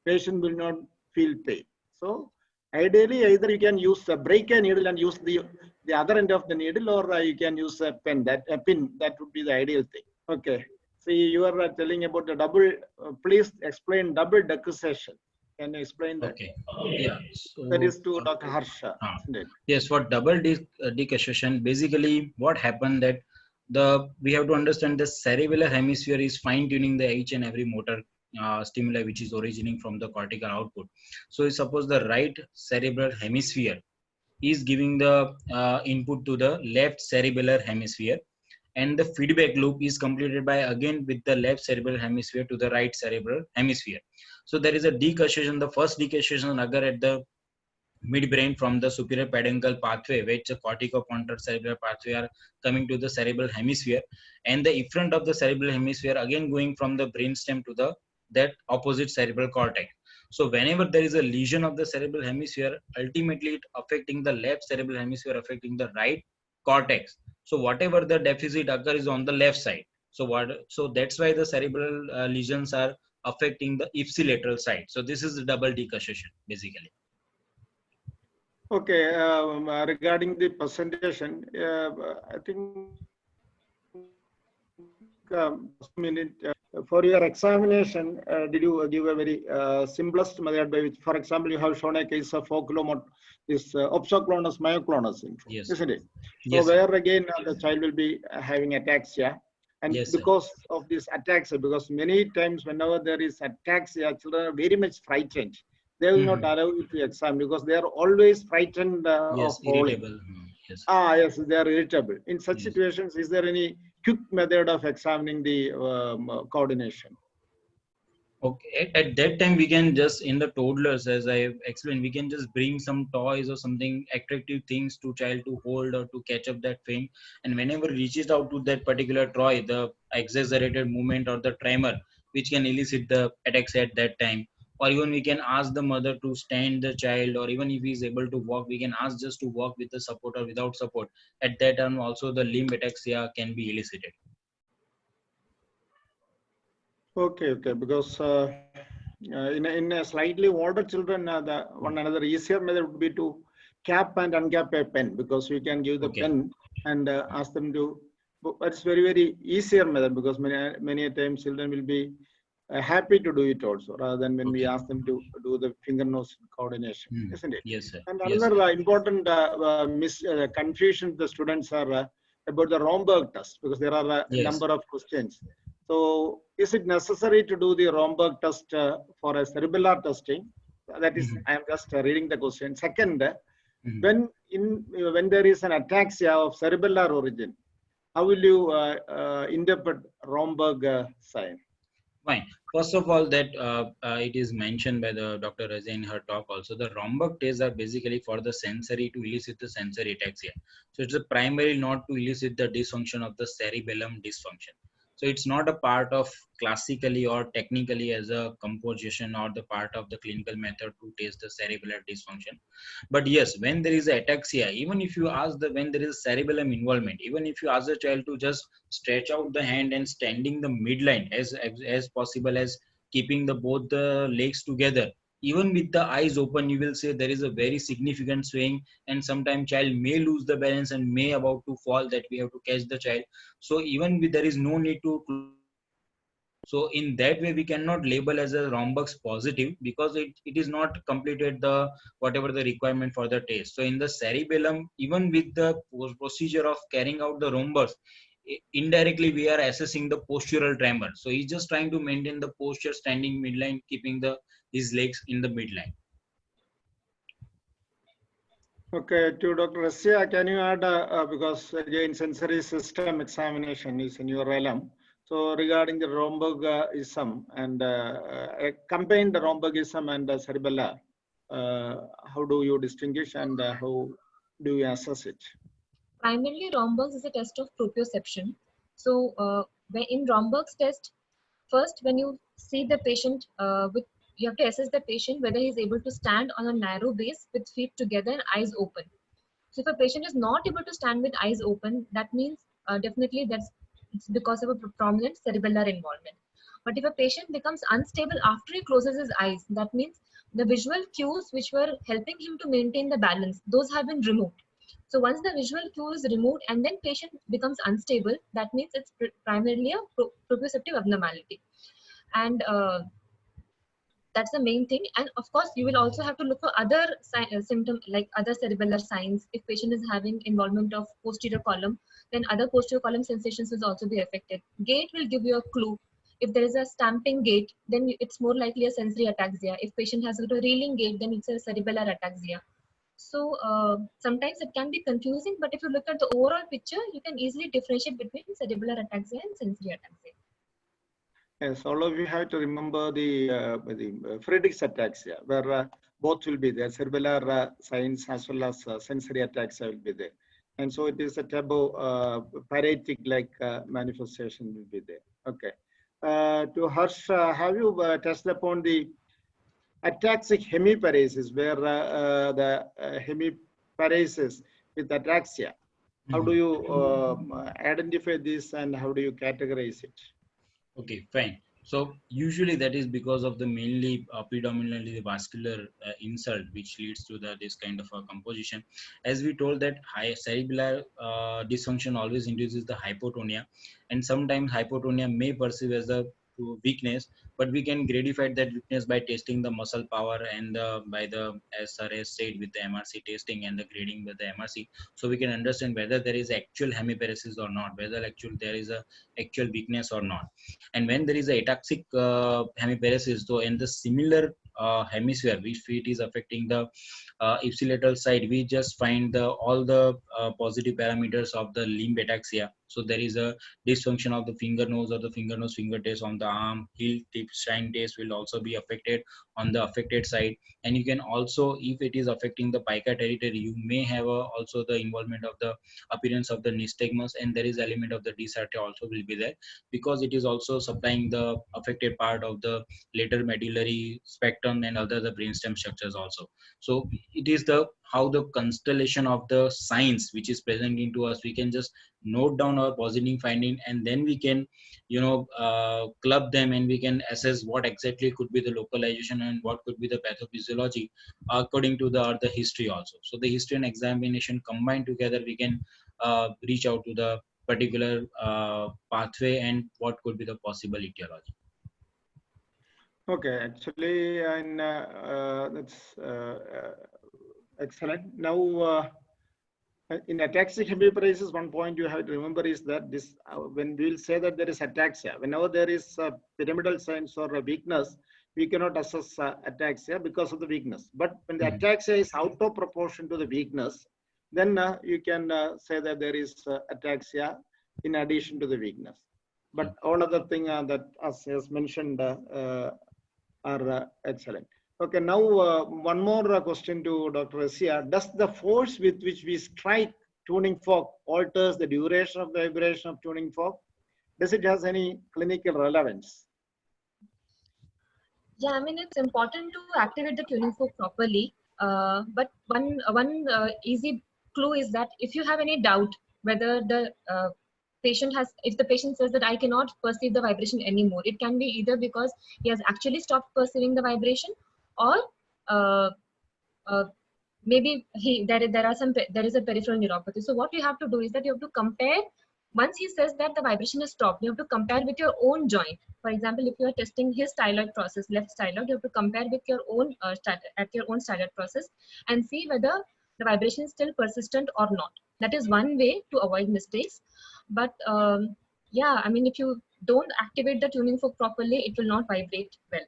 patient will not feel pain. So ideally, either you can use break a needle and use the other end of the needle, or you can use a pin. That would be the ideal thing. Okay. See, you are telling about the double, please explain double decussation. Can you explain that? Okay. Yeah. That So, is to Dr. Harsha, Ah. isn't it? yes, for double decussation, basically what happened that we have to understand the cerebellar hemisphere is fine tuning the each and every motor stimuli which is originating from the cortical output. So suppose the right cerebral hemisphere is giving the input to the left cerebellar hemisphere, and the feedback loop is completed by again with the left cerebral hemisphere to the right cerebral hemisphere. So there is a decussation. The first decussation occur at the midbrain from the superior peduncle pathway, which the corticopontal cerebral pathway are coming to the cerebral hemisphere, and the effront of the cerebral hemisphere again going from the brainstem to the that opposite cerebral cortex. So whenever there is a lesion of the cerebral hemisphere, ultimately it affecting the left cerebral hemisphere, affecting the right cortex. So whatever the deficit occurs is on the left side. So that's why the cerebral lesions are affecting the ipsilateral side. So this is the double decussation basically. Okay, regarding the presentation, I think minute for your examination, did you give a very simplest method by which, for example, you have shown a case of this opsoclonus myoclonus syndrome, Yes. isn't it? Yes, So where again the child will be having ataxia, and Yes, sir. because of this ataxia, because many times whenever there is ataxia, children are very much frightened. They will not allow you to examine because they are always frightened yes, of falling. irritable. Yes. Yes, they are irritable. In such Yes. situations, is there any quick method of examining the coordination? Okay, at that time we can just, in the toddlers, as I explained, we can just bring some toys or something attractive things to child to hold or to catch up that thing, and whenever reaches out to that particular toy, the exaggerated movement or the tremor which can elicit the attacks at that time, or even we can ask the mother to stand the child, or even if he is able to walk, we can ask just to walk with the support or without support. At that time also the limb ataxia can be elicited. Okay, because in a slightly older children, the one another easier method would be to cap and uncap a pen, because we can give the Okay. pen and ask them to. But it's very easier method, because many times children will be happy to do it also, rather than when we Okay. ask them to do the finger nose coordination, Hmm. isn't it? Yes, sir. And Yes, another sir. important confusion the students are about the Romberg test, because there are a Yes. number of questions. So, is it necessary to do the Romberg test for a cerebellar testing? That is, I am just reading the question. Second, Mhm. when there is an ataxia of cerebellar origin, how will you interpret Romberg sign? Fine. First of all, that it is mentioned by the Dr. Raja in her talk also. The Romberg tests are basically for the sensory, to elicit the sensory ataxia. So it's a primary not to elicit the dysfunction of the cerebellum dysfunction. So it's not a part of classically or technically as a composition or the part of the clinical method to test the cerebellar dysfunction. But yes, when there is ataxia, even if you ask when there is cerebellum involvement, even if you ask the child to just stretch out the hand and standing the midline as possible as keeping the both the legs together, even with the eyes open, you will say there is a very significant swaying, and sometimes child may lose the balance and may about to fall, that we have to catch the child. So even with, there is no need to. So in that way, we cannot label as a Romberg's positive, because it is not completed the whatever the requirement for the test. So in the cerebellum, even with the procedure of carrying out the Rombergs, indirectly we are assessing the postural tremor. So he's just trying to maintain the posture, standing midline, keeping his legs in the midline. Okay, to Dr. Rasya, can you add, because again sensory system examination is in your realm. So regarding the Rombergism and combine the Rombergism and the cerebellar, how do you distinguish and how do you assess it? Primarily, Romberg's is a test of proprioception. So in Romberg's test, first when you see the patient, you have to assess the patient whether he is able to stand on a narrow base with feet together and eyes open. So if a patient is not able to stand with eyes open, that means definitely it's because of a prominent cerebellar involvement. But if a patient becomes unstable after he closes his eyes, that means the visual cues which were helping him to maintain the balance, those have been removed. So once the visual cue is removed and then patient becomes unstable, that means it's primarily a proprioceptive abnormality. And that's the main thing. And of course, you will also have to look for other symptoms like other cerebellar signs. If patient is having involvement of posterior column, then other posterior column sensations will also be affected. Gait will give you a clue. If there is a stamping gait, then it's more likely a sensory ataxia. If patient has a reeling gait, then it's a cerebellar ataxia. So sometimes it can be confusing, but if you look at the overall picture, you can easily differentiate between cerebellar ataxia and sensory ataxia. Yes, all of you have to remember the Friedreich's ataxia, where both will be there, cerebellar signs as well as sensory ataxia will be there. And so it is a taboo, paretic-like manifestation will be there. Okay. To Harsh, have you touched upon the ataxic hemiparesis, where the hemiparesis with ataxia? How do you identify this and how do you categorize it? Okay, fine. So usually that is because of the mainly predominantly the vascular insult, which leads to this kind of a composition. As we told that high cerebellar dysfunction always induces the hypotonia, and sometimes hypotonia may perceive as a weakness, but we can gradify that weakness by testing the muscle power and by the, as sir has said, with the MRC testing and the grading with the MRC, so we can understand whether there is actual hemiparesis or not, whether there is a actual weakness or not. And when there is a ataxic hemiparesis, so in the similar hemisphere, which it is affecting the ipsilateral side, we just find all the positive parameters of the limb ataxia. So there is a dysfunction of the finger nose or the finger nose finger test on the arm. Heel tip shine test will also be affected on the affected side. And you can also, if it is affecting the pica territory, you may have also the involvement of the appearance of the nystagmus, and there is element of the dysarthria also will be there, because it is also supplying the affected part of the lateral medullary spectrum and other the brainstem structures also. So it is the how the constellation of the signs which is present into us, we can just note down our positive finding, and then we can club them, and we can assess what exactly could be the localization and what could be the pathophysiology according to the history also. So the history and examination combined together, we can reach out to the particular pathway and what could be the possible etiology. Okay, actually, and that's excellent. Now, in ataxic hemiparesis, one point you have to remember is that this, when we will say that there is ataxia, whenever there is pyramidal signs or a weakness, we cannot assess ataxia because of the weakness. But when the ataxia is out of proportion to the weakness, then you can say that there is ataxia in addition to the weakness. But all other things that, as mentioned, are excellent. Okay, now one more question to Dr. Asia. Does the force with which we strike tuning fork alters the duration of the vibration of tuning fork? Does it has any clinical relevance? Yeah, I mean, it's important to activate the tuning fork properly. But one easy clue is that if you have any doubt whether the if the patient says that I cannot perceive the vibration anymore, it can be either because he has actually stopped perceiving the vibration, or maybe there is a peripheral neuropathy. So what you have to do is that you have to compare. Once he says that the vibration is stopped, you have to compare with your own joint. For example, if you are testing his styloid process, left styloid, you have to compare with your own styloid process and see whether the vibration is still persistent or not. That is one way to avoid mistakes. But yeah, I mean, if you don't activate the tuning fork properly, it will not vibrate well.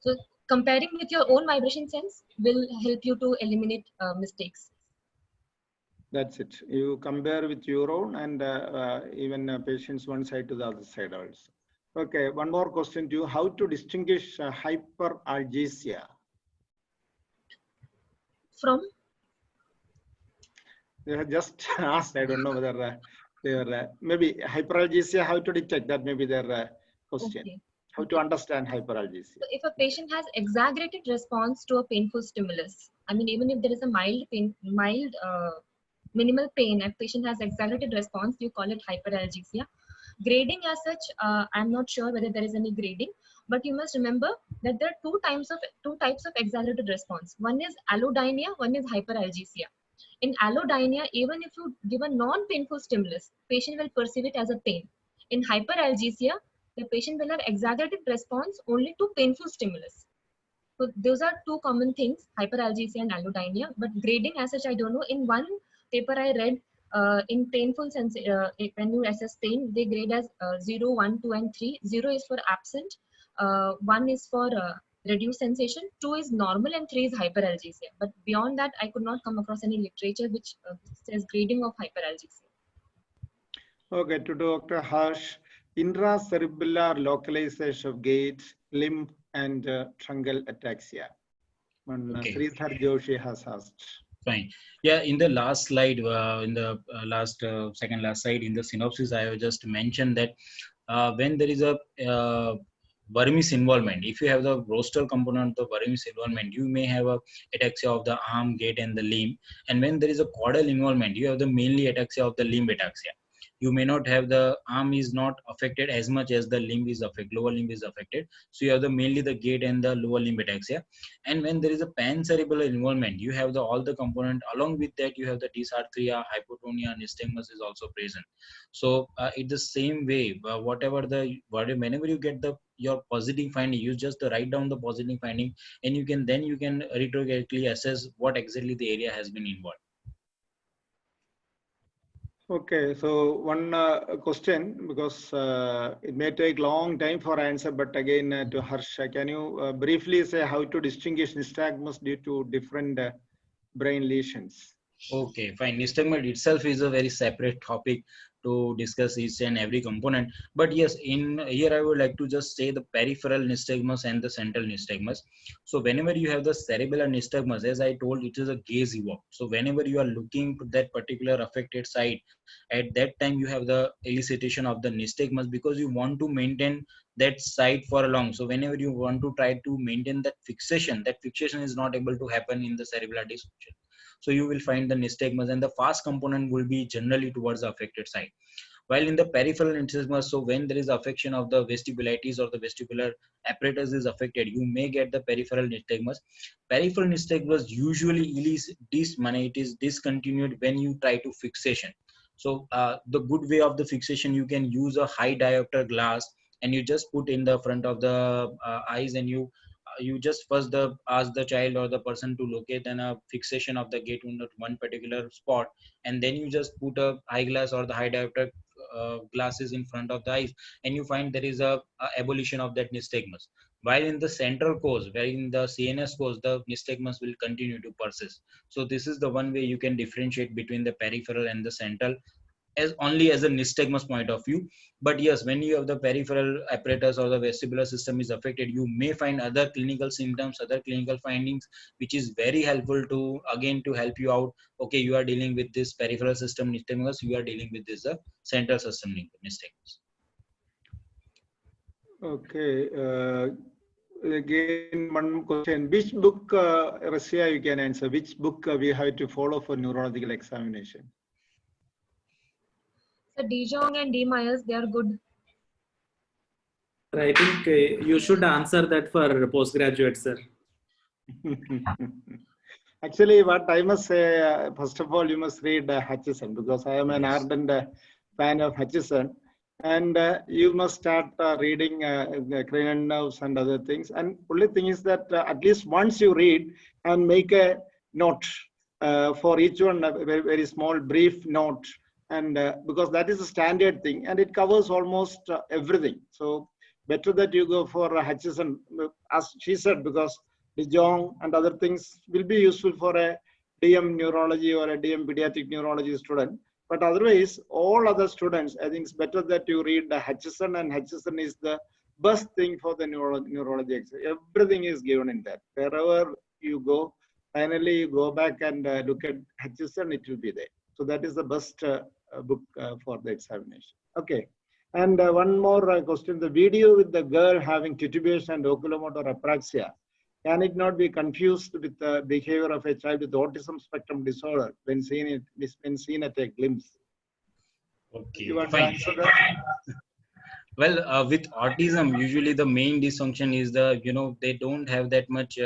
So comparing with your own vibration sense will help you to eliminate mistakes. That's it. You compare with your own and even patients one side to the other side also. Okay, one more question to you. How to distinguish hyperalgesia? From? They have just asked, I don't know whether they are, maybe hyperalgesia, how to detect that, maybe their question. Okay. How to understand hyperalgesia. So if a patient has exaggerated response to a painful stimulus, I mean, even if there is a minimal pain, if patient has exaggerated response, you call it hyperalgesia. Grading as such, I'm not sure whether there is any grading, but you must remember that there are two types of exaggerated response. One is allodynia, one is hyperalgesia. In allodynia, even if you give a non-painful stimulus, patient will perceive it as a pain. In hyperalgesia, the patient will have exaggerated response only to painful stimulus. So those are two common things, hyperalgesia and allodynia. But grading as such, I don't know. In one paper I read, in painful sense, when you assess pain, they grade as 0, 1, 2, and 3. 0 is for absent, 1 is for reduced sensation, 2 is normal, and 3 is hyperalgesia. But beyond that, I could not come across any literature which says grading of hyperalgesia. Okay, to Dr. Harsh, intracerebellar localization of gait, limb, and truncal ataxia. Okay. Sridhar Joshi has asked. Fine. Yeah, in the last slide, in the second last slide, in the synopsis, I have just mentioned that when there is a Burmese involvement, if you have the rostral component of Burmese involvement, you may have a ataxia of the arm, gait, and the limb. And when there is a caudal involvement, you have the mainly ataxia of the limb ataxia. You may not have the arm is not affected as much as the limb is affected, lower limb is affected. So you have the mainly the gait and the lower limb ataxia. And when there is a pancerebellar involvement, you have the all the component. Along with that, you have the dysarthria, hypotonia, nystagmus is also present. So it's the same way. Whenever you get your positive finding, you just write down the positive finding, and you can retroactively assess what exactly the area has been involved. Okay, so one question, because it may take long time for answer, but again to Harsha, can you briefly say how to distinguish nystagmus due to different brain lesions? Okay, fine. Nystagmus itself is a very separate topic to discuss each and every component. But yes, in here I would like to just say the peripheral nystagmus and the central nystagmus. So whenever you have the cerebellar nystagmus, as I told, it is a gaze evoked. So whenever you are looking to that particular affected site, at that time you have the elicitation of the nystagmus because you want to maintain that site for a long. So whenever you want to try to maintain that fixation is not able to happen in the cerebellar dysfunction. So you will find the nystagmus, and the fast component will be generally towards the affected site. While in the peripheral nystagmus, so when there is affection of the vestibulitis or the vestibular apparatus is affected, you may get the peripheral nystagmus. Peripheral nystagmus usually is discontinued when you try to fixation. So the good way of the fixation, you can use a high diopter glass, and you just put in the front of the eyes, and you just first ask the child or the person to locate and a fixation of the gate on one particular spot, and then you just put a eyeglass or the high diopter glasses in front of the eyes, and you find there is a abolition of that nystagmus. While in the central cause, where in the CNS cause, the nystagmus will continue to persist. So this is the one way you can differentiate between the peripheral and the central, as only as a nystagmus point of view. But yes, when you have the peripheral apparatus or the vestibular system is affected, you may find other clinical symptoms, other clinical findings, which is very helpful to help you out. Okay, you are dealing with this peripheral system nystagmus, you are dealing with this central system nystagmus. Okay, again one question, which book, Rasia, you can answer, which book we have to follow for neurological examination? So De Jong and D. Myers, they are good. I think you should answer that for postgraduate, sir. Actually, what I must say, first of all, you must read Hutchison, because I am an ardent fan of Hutchison. And you must start reading cranial nerves and other things. And only thing is that at least once you read and make a note for each one, a very, very small, brief note. And because that is a standard thing, and it covers almost everything. So better that you go for Hutchison, as she said, because De Jong and other things will be useful for a DM neurology or a DM pediatric neurology student. But otherwise, all other students, I think it's better that you read the Hutchison, and Hutchison is the best thing for the neurology. Everything is given in that. Wherever you go, finally you go back and look at Hutchison, it will be there. So that is the best book for the examination. Okay. And one more question. The video with the girl having titubation and oculomotor apraxia, can it not be confused with the behavior of a child with autism spectrum disorder when seen at a glimpse? Okay, You want fine. to answer that? Well, with autism, usually the main dysfunction is they don't have that much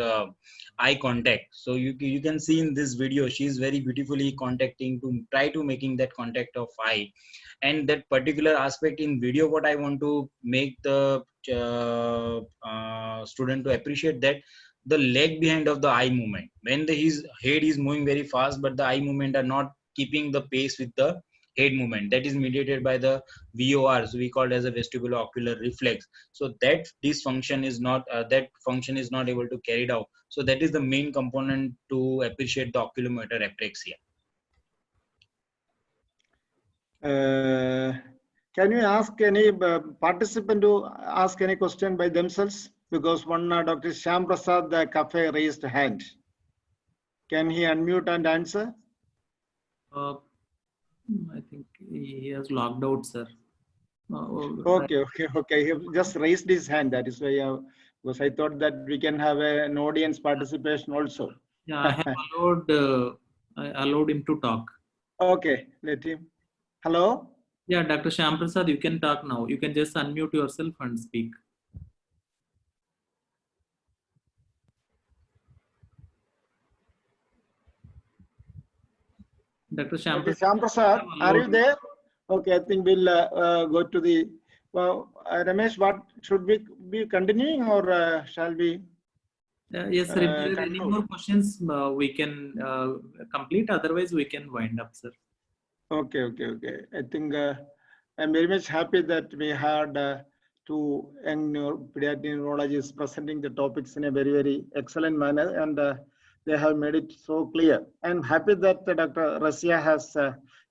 eye contact. So you can see in this video, she's very beautifully contacting to try to making that contact of eye, and that particular aspect in video. What I want to make the student to appreciate that the leg behind of the eye movement, when his head is moving very fast, but the eye movement are not keeping the pace with the head movement, that is mediated by the VOR, so we call it as a vestibulo-ocular reflex. So that dysfunction is not that function is not able to carry it out. So that is the main component to appreciate the oculomotor apraxia. Can you ask any participant to ask any question by themselves? Because one Dr. Shyam Prasad Cafe raised hand. Can he unmute and answer? I think he has logged out, sir. Okay. He just raised his hand. That is why because I thought that we can have an audience participation also. Yeah, I have allowed him to talk. Okay, let him. Hello? Yeah, Dr. Shyam Prasad, you can talk now. You can just unmute yourself and speak. Dr. Shyam Okay, Shyam Prasad, are you there? Okay, I think we'll go to the. Well, Ramesh, what should we be continuing or shall we? Yes, sir. If there are any more questions, we can complete. Otherwise, we can wind up, sir. Okay. I think I'm very much happy that we had two young pediatric neurologists presenting the topics in a very, very excellent manner, and they have made it so clear. I'm happy that Dr. Razia has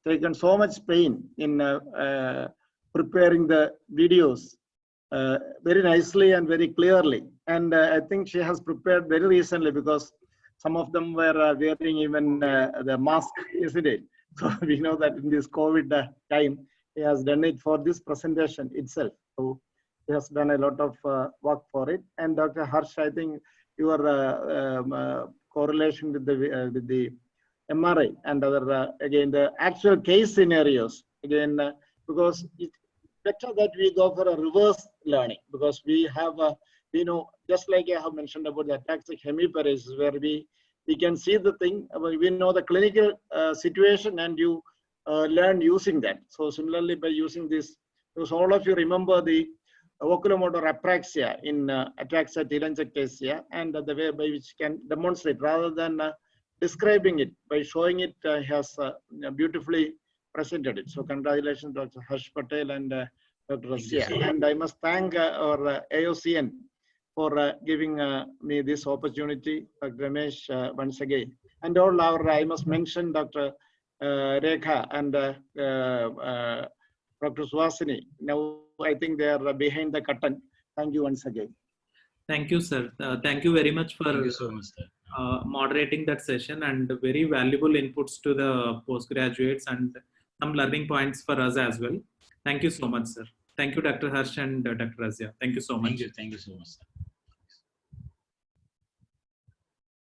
taken so much pain in preparing the videos very nicely and very clearly. And I think she has prepared very recently because some of them were wearing even the mask, isn't it? So we know that in this COVID time, he has done it for this presentation itself. So he has done a lot of work for it. And Dr. Harsh, I think your correlation with the MRI and other again the actual case scenarios again because it's better that we go for a reverse learning because we have just like I have mentioned about the ataxic hemiparesis where we can see the thing, we know the clinical situation and you learn using that. So similarly by using this, because all of you remember the oculomotor apraxia in ataxia telangiectasia and the way by which can demonstrate rather than describing it, by showing it has beautifully presented it. So congratulations Dr. Harsh Patel and Dr. Razia. And I must thank our AOCN for giving me this opportunity, Dr. Ramesh, once again. And all our, I must mention Dr. Rekha and Dr. Suhasini. Now I think they are behind the curtain. Thank you once again. Thank you, sir. Thank you very much for Thank you so much, sir. Moderating that session and very valuable inputs to the postgraduates and some learning points for us as well. Thank you so much, sir. Thank you, Dr. Harsh and Dr. Razia. Thank you so much. Thank you so much, sir.